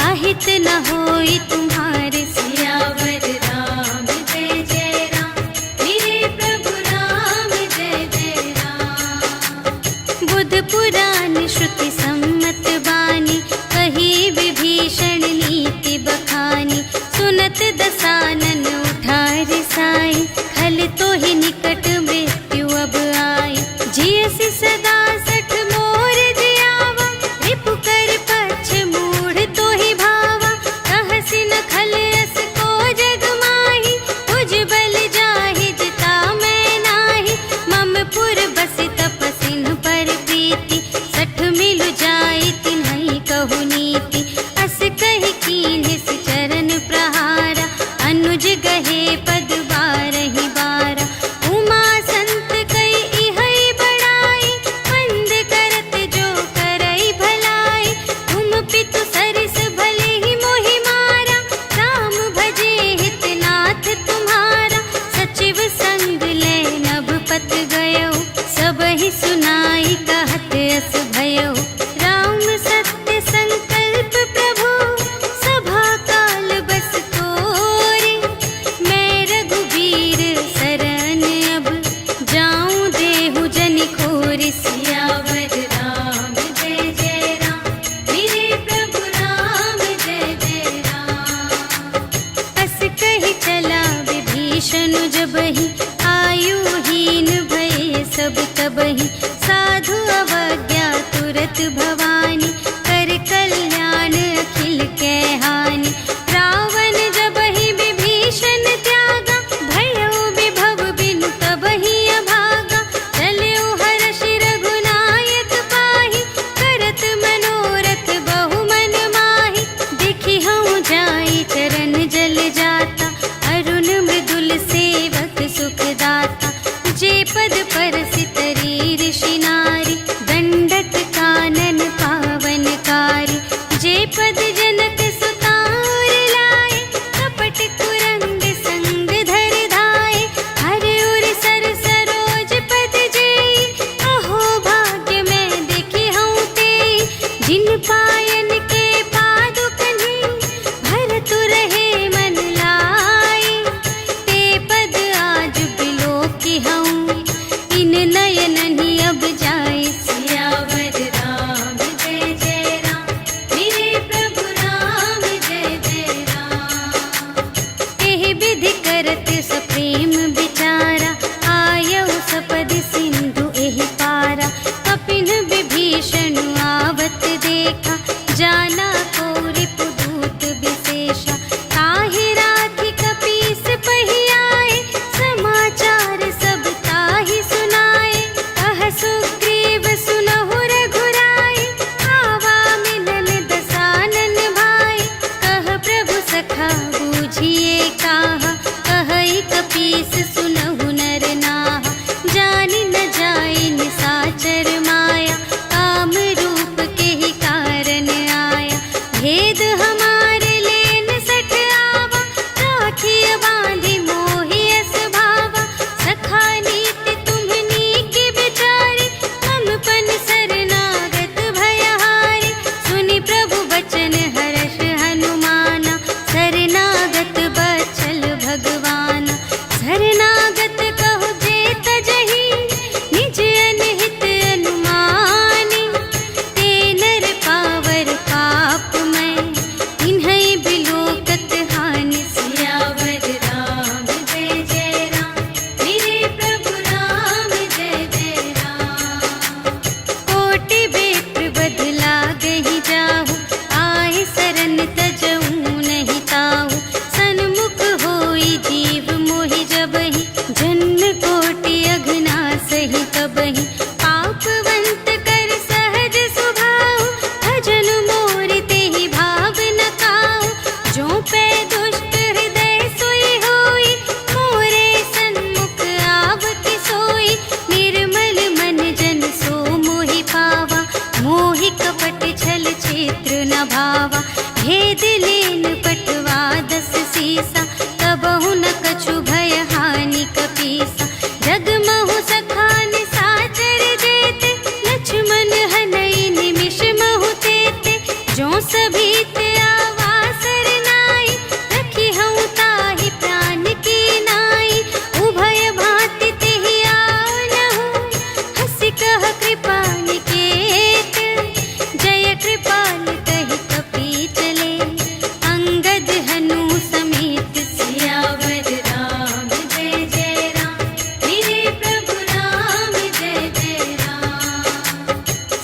अहित न होई तुम्हारे सियावर राम जय जय राम मेरे प्रभु राम जय जय राम। बुध पुराण श्रुति सम्मत बानी कही विभीषण नीति बखानी सुनत दसानन उठार साई खल तो ही निकट मृत्यु अब आई जियसि सदा सठ मोर जियावा रिपु कर पक्ष मूढ़ तो ही भावा कहसि न खल अस को जग माही तुझ बल जाहि जिता मैं नाही मम पुर बसि तपसिन पर प्रीति सठ मिलु जाई तिन्हई कहु नीति अस कहि कीन्हिस चरण प्रहारा अनुज गहे पद बारहि बारा उमा संत कई इहई बड़ाई मंद करत जो करई भलाई तुम पितु सरिस भले ही मोहि मारा राम भजे हित नाथ तुम्हारा सचिव संग ले नभ पत गयो सब ही सुनाई कहत अस भयो राम सत्य संकल्प प्रभु सभा काल बस तोरे मैं रघुबीर शरण अब जाऊं देहु जनि खोरि सियावर राम जय जय राम मेरे प्रभु राम जय जय राम। अस कहि चला विभीषण जबहि आयुहीन भये सब तबहि साधु अवज्ञा तुरत भवानी कर कल्याण अखिल के हानि रावण जबहि विभीषण त्यागा भयो विभव बिनु तबहि अभागा चल्यो हर्ष रघुनायक पाहि करत मनोरथ बहु मन माहि देखि हऊँ जाई चरण जल जाता अरुण मृदुल सेवक सुखदाता जे पद पर सितरी ऋषि नारी दंडक कानन पावा। भेद लेन पटवा 10 सीसा, तबहु न कछु भय हानि कपीसा। जगमहु सखान साचर जेते, लक्ष्मण हनई निमिष महु तेते। जो सभी ते आवासर नाई, रखी हूँ ताहि प्राण की नाई। उभय भांति तेहि आनहु, हंसि कह कृपा निकेत। जय कृपाल कहि कपि चले, अंगद हनु समेत। सियावर राम जय जय राम, मेरे प्रभु राम जय जय राम।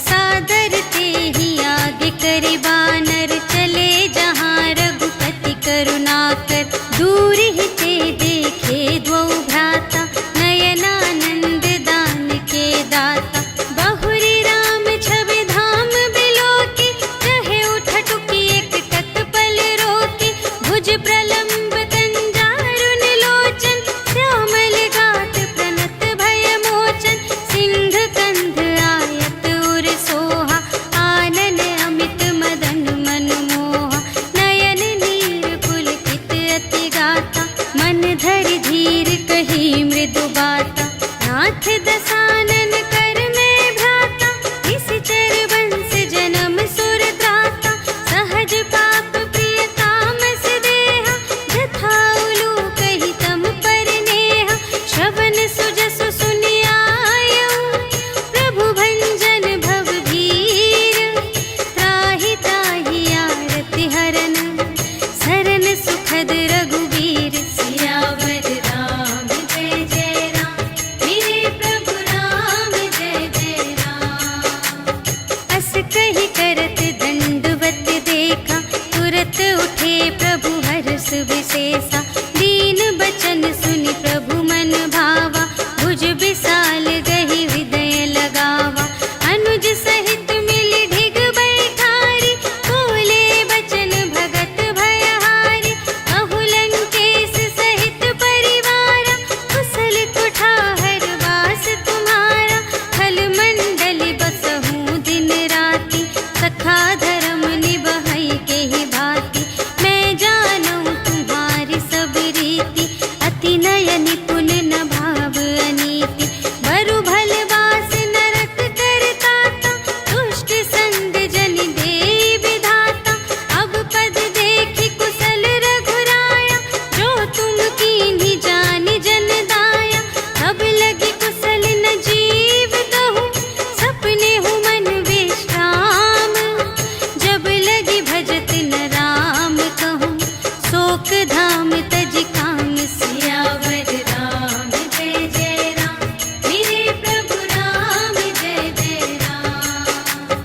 सादर तेहि आगे करि बानर, चले जहाँ रघुपति करुणाकर। दूर ही ते देखे द्वौ भ्राता, नयनानंद दान के दाता। बहुरी राम छवि धाम बिलोकी, रहे उठटुकी एक तत्पल रोकी। भुज प्रलंब कंजारुन लोचन, श्यामल गात प्रणत भय मोचन। सिंह कंध आयत उर सोहा, आनन अमित मदन मनमोहा। नयन नीर पुलकित अति गाता, मन धरि धीर कही मृदु बाता। नाथ दसानन कर में भ्राता, निश्चर वंश जन्म सुर त्राता। सहज पाप प्रिय तामस देहा, जथा उलूक ही तम पर नेहा। श्रवण सुजसु सुनि आयऊ, प्रभु भंजन भव भीर। त्राहि ताहि आरति हरन, सरन सुखद रघुवीर। सियावर राम जय जय राम, मेरे प्रभु राम जय जय राम। अस कहि करत दंडवत देखा, तुरत उठे प्रभु हर्ष विशेषा। दीन बचन सुनि प्रभु मन भावा, भुज विशाल गहि हृदय लगावा। अनुज सहित मिलि ढिग बैठारी, बोले बचन भगत भयहारी। कहु लंकेश सहित परिवारा, कुशल कुठार वास तुम्हारा। खल मंडल बसहु दिन राति, सखा धर्म निबहै केहि भांति। मैं जानूं तुम्हारी सब रीति, अति नय निपुण न भाव अनीति। बरु भल वास नरक करताता, दुष्ट संग जन देई विधाता। अब पद देखि कुशल रघुराया, जो तुम कीन्ही जानि जन दाया। अब लगी कुशल न जीव कहूँ, सपने हूँ मन विश्राम। जब लगी भजत न राम कहूँ, शोक धाम तज काम। सियावर राम जय जय राम, मेरे प्रभु राम जय जय राम।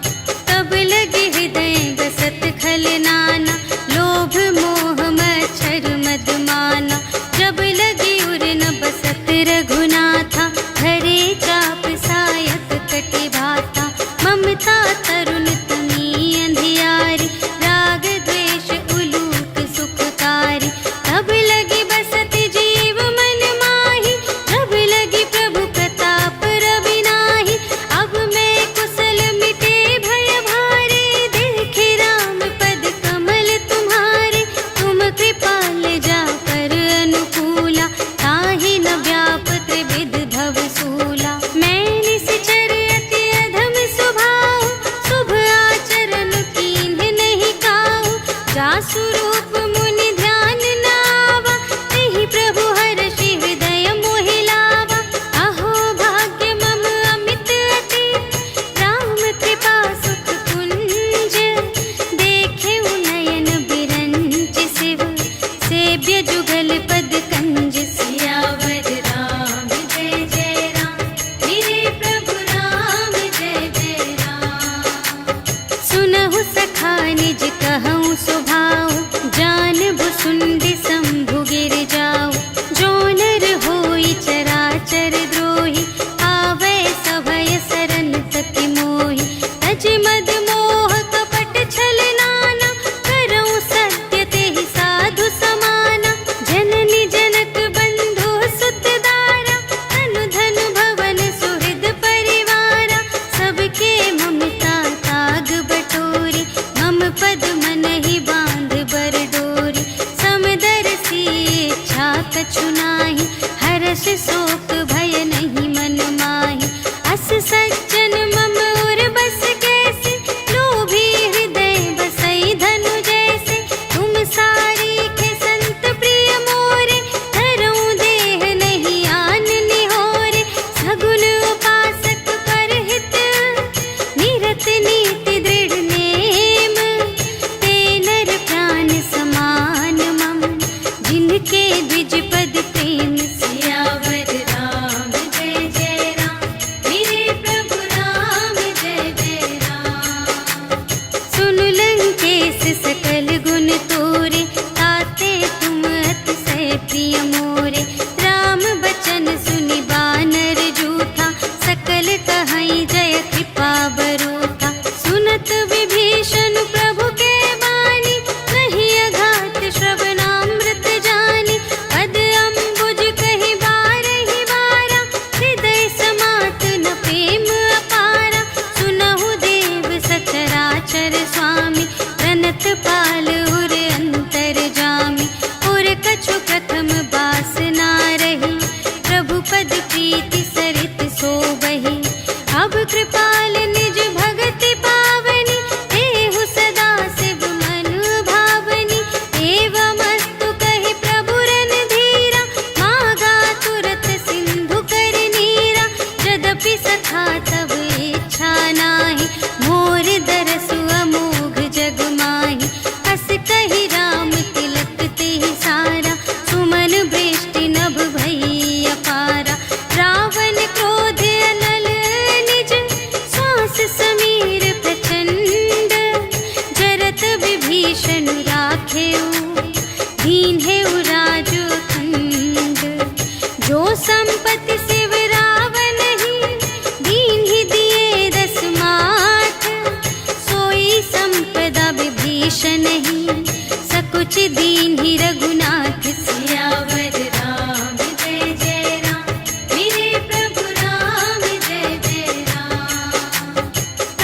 तब लगे हृदय बसत खल नाना, लोभ मोह मच्छर मद माना। जब लगी उर न बसत रघुनाथा, धरे चाप सायक कटि भाता। ममता तरुण तमी अंधियारी, राग द्वेष उलूक सुखकारी। तब लगी बसत जीव मन माही, जब लगी प्रभु प्रताप रवि नाही। अब मैं कुशल मिटे भय भारे, देखे राम पद कमल तुम्हारे। तुम कृपाल जा कर अनुकूला, ताहि न व्याप त्रिविध भव सूला। मैं निश्चर अति अधम स्वभाव, शुभ आचरण कीन्ह नहीं काहू। जासु रूप मुनि ध्यान न आवा, तेहि प्रभु हर्षि हृदय मोहि लावा। अहो भाग्य मम अमित अति, राम कृपा सुख कुंज। देखे नयन बिरंच शिव, सेव्य जुगल पद कंज। सियावर राम जय जय राम, मेरे प्रभु राम जय जय राम। सुनहु सखा निज कहूँ स्वभाव, तोरे, ताते तुम अतिशय प्रिय मोरे। राम बचन सुनि बानर जूठा, सकल कहई जय कृपा बरूठा। सुनत विभीषण प्रभु के बानी, नहीं अघात श्रवणामृत जानी। पद अम्बुज कहि बारहि बारा, हृदय समात न प्रेम अपारा। सुनहु देव सचराचर स्वामी, प्रणत पाल उर अंतर जामी। और कछु प्रथम बास ना रही, प्रभु पद प्रीति सरित सोबहि। अब कृपाल निज भगति पावनी, देहु सदा शिव मन भावनी। एवमस्तु कहि प्रभु रणधीरा, मागा तुरत सिंधु कर नीरा। यद्यपि सखा तब इच्छा नाही, मोर दरसु अमोघ जग माही। हस कहि राम तिलक तेहि सारा, सुमन वृष्टि नभ भई अपारा। रावण क्रोध अनल निज, श्वास समीर प्रचंड। जरत विभीषण राखेउ, दीन्हेउ राजु अखंड। जो संपत्ति शिव रावण ही, दीन्हि दिए दस माठ। सोई संपदा विभीषण ही, सकुच दीन्हि रघुनाथ। सियावर राम जय जय राम, मेरे प्रभु राम जय जय राम।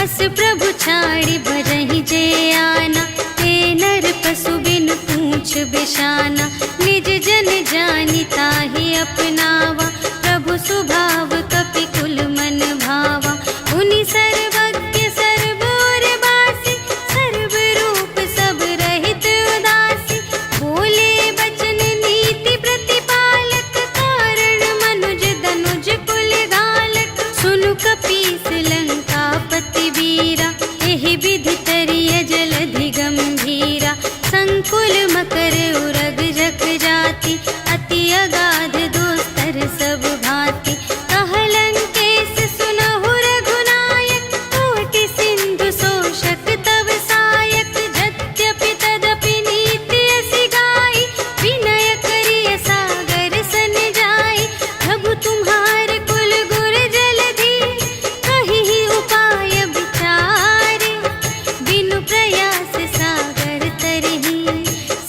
अस प्रभु छाड़ि भजहि जे आना, ते नर पशु बिनु पूछ बिशाना। निज जन जानि ताहि अपनावा, प्रभु सुभाव कपि कुल मन भावा। उनि सर्वज्ञ सर्व और बासी, सर्व रूप सब रहित उदासी। बोले बचन नीति प्रतिपालक, कारण मनुज धनुज कुल घालक। सुनु कपीस लंकापति वीरा, एहि विधि तरिय जलधि गंभीरा। संकुल मकर उरग जग जाति, अति अगाध दोस्तर सब भांति। कहलंकेश सुनहु रघुनायक, कोटि सिंधु शोषक तव सायक। यद्यपि तदपि नीति असी गाई, विनय करिय सागर सन जाई। प्रभु तुम्हार कुल गुर जलधि, कहिहि उपाय विचारे। बिनु प्रयास सागर तरहि,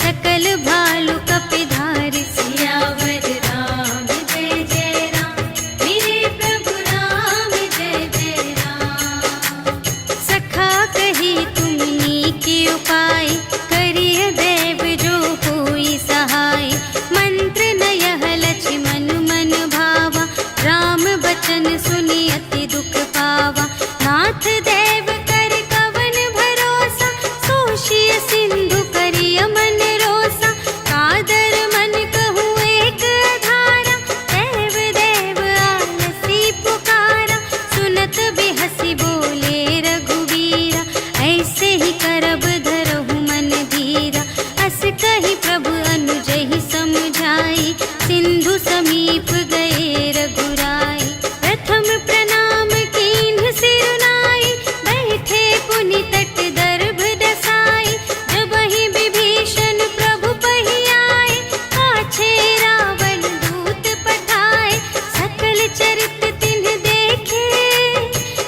सकल भालु कपिधारि। सियावर राम जय जय राम, मेरे प्रभु राम जय जय राम। सखा कही तुमनी के उपाय, करिय देव जो होई सहाय। मंत्र नयह लक्ष्मण मन भावा, राम बचन सुनि अति दुख पावा। नाथ देव कर कवन भरोसा, सोषिय सिंधु करिय मन रोसा। कादर मन कहूँ एक अधारा, देव देव आलसी पुकारा। सुनत बिहसी बोले रघुवीरा, ऐसे ही करब धरहु मन धीरा। अस कहि प्रभु अनुजहि समझाई, सिंधु समीप गए रघुराई। प्रथम प्रणाम कीन्ह सिरुनाई, बैठे पुनि तट दर्भ दसाई। जबहि विभीषण प्रभु पहि आए, पाछे रावण दूत पठाए। सकल चरित तिन्ह देखे,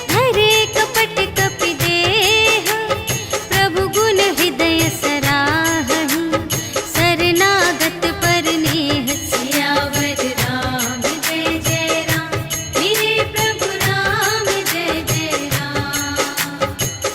धरे कपट कपि देह। प्रभु गुण हृदय सराहहि, शरणागत पर नेह। सियावर राम जय जय राम, मेरे प्रभु राम जय जय राम।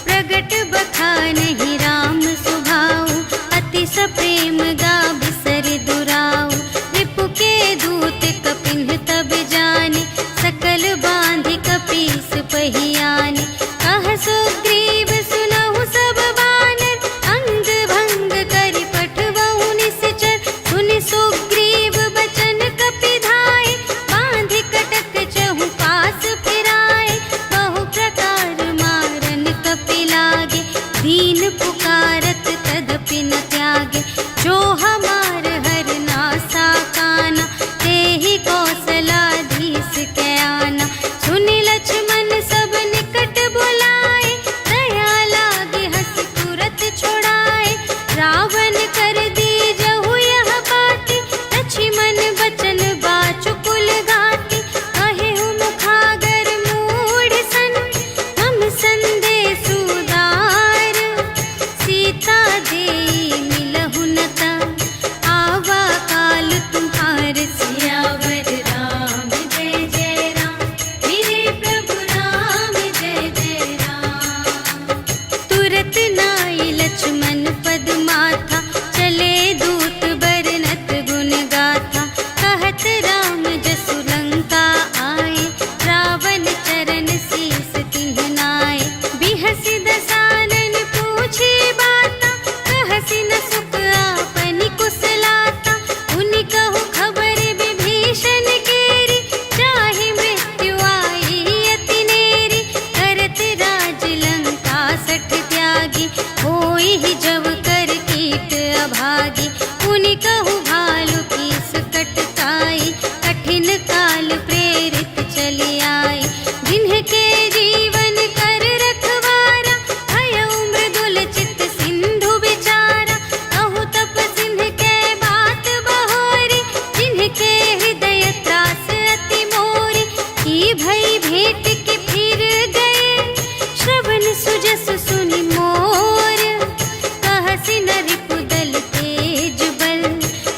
प्रगट बखानहि राम सुभाऊ, अति सप्रेम गा बिसर दुराऊ। रिपु के दूत कपिन्ह तब जाने, सकल बांधि कपीस पहि आने। कह सुग्रीव सुनहु सब बानर, अंग भंग करि पठबहु निश्चर। सुनि सुग्रीव बचन कपिधाय, बांधि कटक चहु पास फिराए। बहु प्रकार मारन कपि लागे, दीन पुकारत तदपि न त्यागे। जो हमार हर नासा काना, तेहि कौशलाधीश के आना। सुनि लक्ष्मण सब निकट बुलाए, दया लागे हंस तुरत छुड़ाए। रावण चले दूत बरनत गुण गाथा, कहत राम जसु लंका आए, रावण चरण शीस तिन्ह नाए। बिहसि दसानन पूछे बाता, कहसि न सुख आपनि कुशलाता। उनि कहु खबर विभीषण केरी, चाहे मृत्यु आई अति नेरी। करत राज लंका सठ त्यागी, होई ही जब कर कीट अभागी। उनि कहु भालु कीस कटकाई, कठिन काल प्रेरित चली आई। जिन्हके जीवन कर रखवारा, भयउ मृदुल चित सिंधु विचारा। कहु तप सिंह के बात बहोरी, जिनके हृदय त्रास अति मोरी। की भई भेंट के फिर गए, श्रवण सुजस सुनि मोर। कहसि न रिपुदल तेज बल,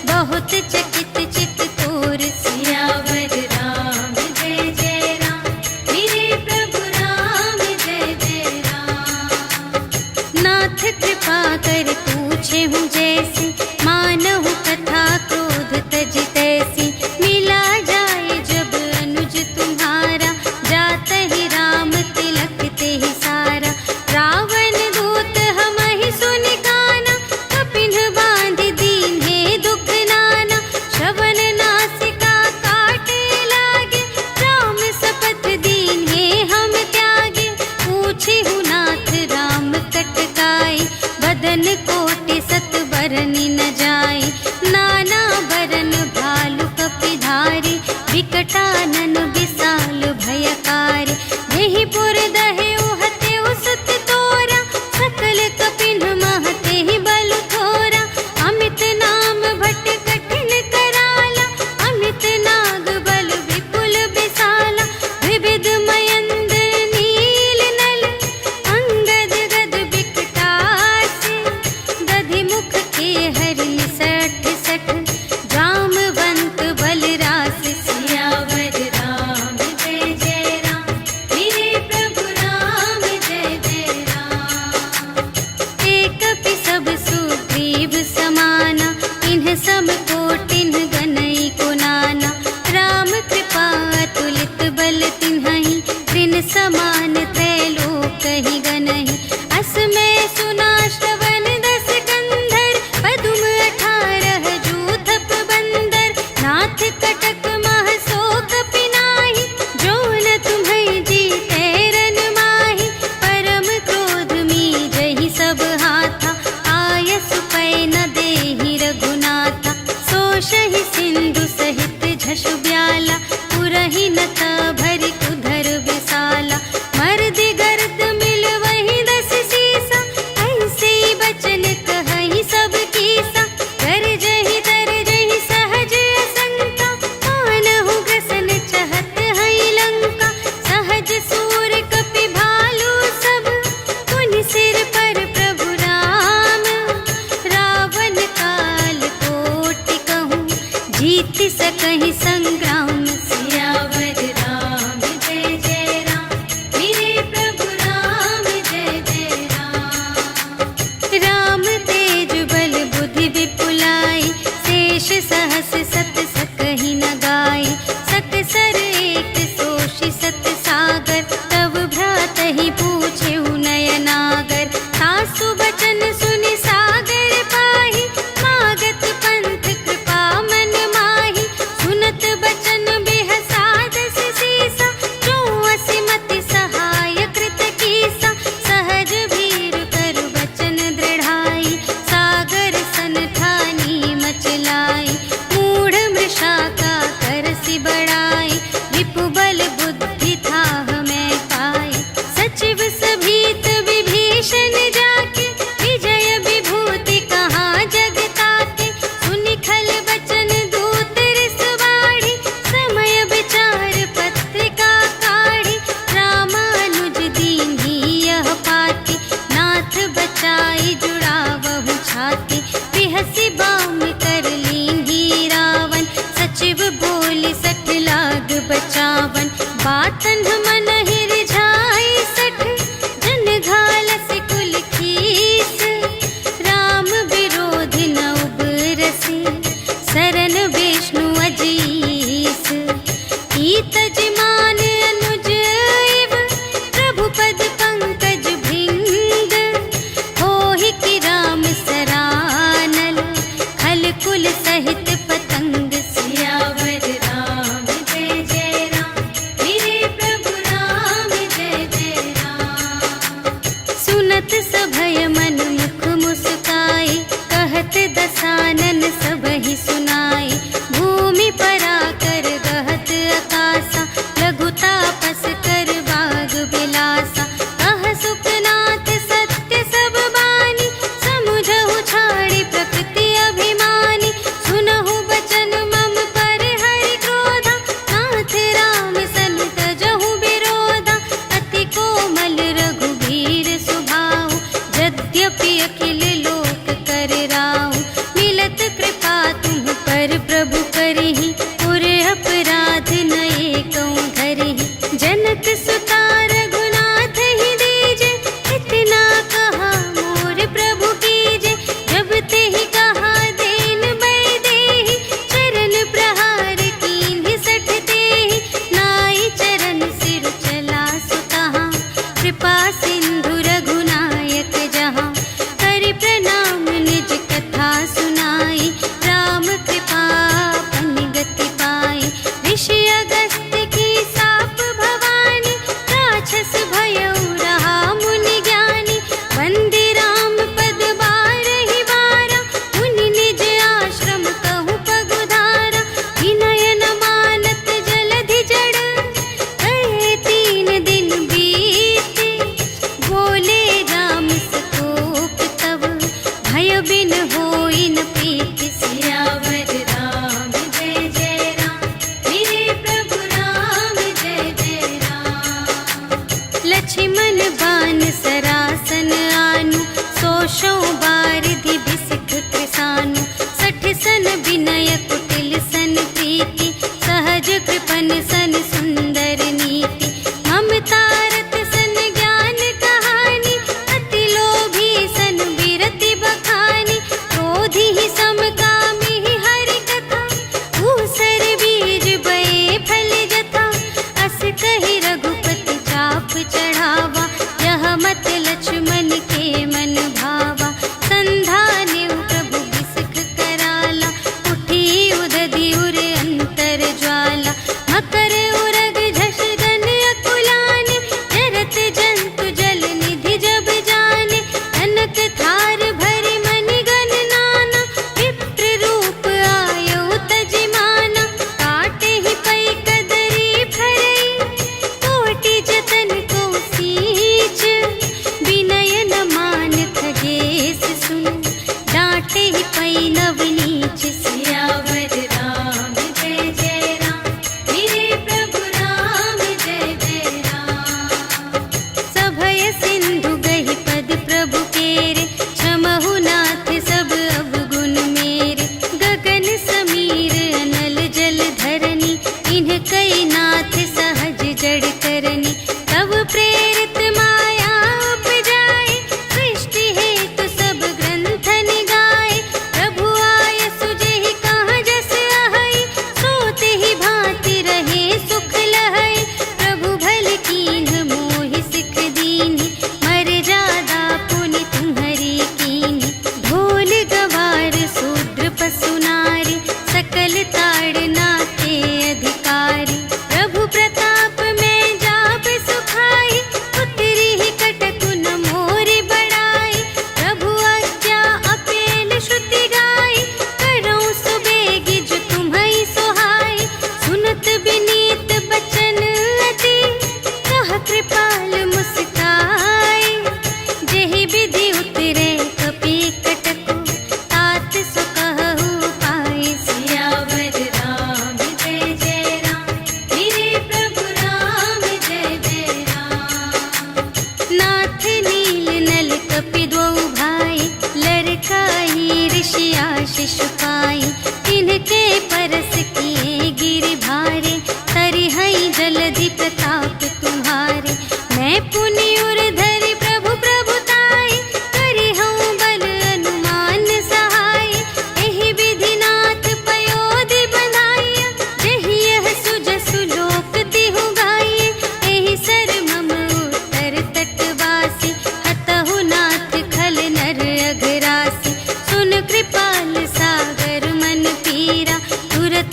बहुत चकित चित तोर। सियावर राम जय जय राम, मेरे प्रभु राम जय जय राम। नाथ कृपा कर पूछे हूँ जैसी, मानहु कथा क्रोध तज तैसी। मिला जाए जब अनुज तुम्हारा, जात ही राम तिलक ते ही सारा। रावण दूत हमहि सुनि काना, कपिन बांधि दीन्हे दुख नाना। श्रवण नासिका काटे लागे, राम शपथ दीन्हे हम त्यागे। पूछिहु नाथ राम कटकाई, बदन कोटि सत बरनि न जाई। नाना बरन भालु कपिधारी, विकटानन विशाल भयकारी। जेहि पुर दहेउ हतेउ सत तोरा, सकल कपिन महते ही बलु थोरा। अमित नाम भट कठिन कराला, अमित नाग बल विपुल विशाला। विविध मयंद्र नील नल, अंगद गद विकटासी। दधि मुख के हरि सठ सठ, जामवंत बलरास। सियावर राम जय जय राम, मेरे प्रभु राम जय जय राम। एक कपि सब सुग्रीव समाना, इन्ह सम कोटिन्ह गनई को नाना। राम कृपा अतुलित बल तिन्हहि, त्रिन समान त्रैलोक ही गनहि। अस में सुना श्रवण दस कंधर, पदुम 18 जूथप बंदर। नाथ कटक मह सो कपि नाहि, जो न तुम्हें जीते रन माहि। परम क्रोध मीजहि सब हाथा, आयसु पै न देहि रघुनाथा। सोषहि सिंधु सहित झसु ब्याला, पुरहि न भरि उधर विशाला। मर्दि गर्द मिल वही 10 सीसा, ऐसे बचन कहहि सब कीसा। गरजहि तरजहि सहज असंका, मानहु ग्रसन चहत हई लंका। सहज सूर कपि भालु सब, पुनि सिर पर प्रभु राम। रावण काल कोटि कहूँ, जीत सकहि संग्राम। सियावर राम जय जय राम, मेरे प्रभु राम जय जय राम। राम तेज बल बुद्धि विपुलाई, शेष सहस सत सकहि न गाई। सकसर एक सोषि सत सागर, तब भ्रातहि पूछेउ नयनागर। सासु बचन सुनि सागर पाहि, मागत पंथ कृपा मन माहि। सुनत बचन बिहसा 10 सीसा, जो असिमति सहाय कृत कीसा। सहज भीर कर बचन दृढ़ाई, सागर सन ठानी मचलाई। मूढ़ मृषा का करसि बड़ाई, रिपु बल बुद्धि थाह में पाई। सचिव सभीत विभीषण जाके, विजय विभूति कहाँ जग ताके। सुनि खल बचन दूत रिस बाढ़ी, समय विचार पत्रिका काढ़ी। रामानुज दीन्ही यह पाती, नाथ बचाई जुड़ावहु छाती। बिहसि बाम कर लीन्ही रावण, सचिव बोलि सठ लाग बचावन। बातन मन ही रिझाई सठ, जन घालसि कुल खीस। राम विरोधि न दसानन सबहि सुनाई। भूमि परा कर गहत आकासा, लघु तापस कर बाग बिलासा। कह सुखनाथ सत्य सब बानी, समुझहु छाड़ी प्रकृति अभिमानी। सुनहु बचन मम पर हरि क्रोधा, नाथ राम सन तजहु विरोधा। अति कोमल रघुबीर सुभाऊ, यद्यपि अखिल लोक कर राहु। मिलत कृपा तुम पर प्रभु करहि, पुर अपराध न एकौ धरहि। जनक सुता रघुनाथ ही दीजे, इतना कहा मोर प्रभु कीजे। जब तेहि कहा दीन बैदेहि, चरण प्रहार कीन्हि सठ तेहि। नाई चरण सिर चला सुतहाँ, कृपा सिंधु रघुनायक जहाँ। करि प्रणाम निज कथा सुनाई, राम कृपा पन गति पाई। ऋषि अगस्त्य की साप भवानी, राक्षस भयउ रहा मुनि ज्ञानी। वंदे राम पद बारहि बारा, मुनि निज आश्रम कहु पगुधारा। विनय न मानत जलधि जड़, कहे 3 दिन बीते। बोले राम संतोष तब, भय बिन होई न प्रीति। सियावर राम जय जय राम, मेरे प्रभु राम जय जय राम। लक्ष्मण बान सरासन आनु, सोशौ बारिधि बिसिख कृसानु। 60 सन विनय कुटिल सन प्रीति, सहज कृपन सन सुंदर नीति। ममता रत सन ज्ञान कहानी, अति लोभी सन विरति बखानी। क्रोधी ही समकामी ही हरि कथा, ऊसर बीज बये फल जथा। अस कहि रघुपति चाप चढ़ावा, यह मत लक्ष्मण के मन भावा। संधान्यु प्रभु बिसिख कराला, उठी उदधि उर अंतर ज्वाला। मकर उरग झष गन अकुलाने, जरत जंतु जल निधि जब जाने। कनक थार भरि मनि गण नाना, विप्र रूप आयउ तजिमाना। काटे ही पै कदरी फरई, कोटि जतन को सींच। विनय न मान खगेश सुन, डांटे ही पै नव नीच। सियावर राम जय जय राम, मेरे प्रभु राम जय जय राम। सभय सिंधु गहि पद प्रभु केरे, क्षमहु नाथ सब अवगुण मेरे। गगन समीर अनल जल धरनी, इन्ह कई नाथ सहज जड़ करनी। तब प्रेरित माया उपजाए, सृष्टि हेतु सब ग्रंथ निगाए। प्रभु आय सुजेहि कहाँ जस अहै, सोते ही भांति रहे सुख लहै। प्रभु भल कीन्ह मोहि सिख दीन्हि, मर्यादा पुनि तुम्हरी कीन्हि। ढोल गवार शूद्र पशु नारी, सकल ताड़ना के अधिकारी। प्रभु प्रताप में जाप सुखाई, उतरी ही कटकु न मोरि बड़ाई। प्रभु आज्ञा अपेल श्रुति गाई, करऊँ सुबेगी जो तुम्है सोहाई। सुनत विनीत बचन अति, कह कृपाल मुस्काई। जेहि विधि उतरे कपि कटकु, तात सो कहु पाई। सियावर राम जय जय राम, मेरे प्रभु राम जय जय राम। नाथ नील नल कपि द्वौ भाई, लरकाई ऋषि आशीष पाई। तिनके परस किए गिरि भारे, तरिहै जलधि प्रताप तुम्हारे। मैं पुनि उर धरि प्रभु प्रभुताई, करिहउँ बल अनुमान सहाय। एहि विधि नाथ पयोधि बंधाइया, जेहि यह सुजसु लोक तिहु गाइए। एहि सर मम उत्तर तटवासी, हतहु नाथ खल नर अघरासी। सुन कृपाल सागर मन पीरा, तुरत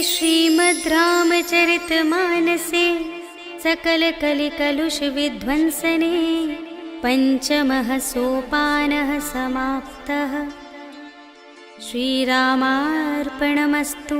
श्रीमद् रामचरितमानसे सकलकलिकलुषविध्वंसने पञ्चमः सोपानः समाप्तः। श्रीरामार्पणमस्तु।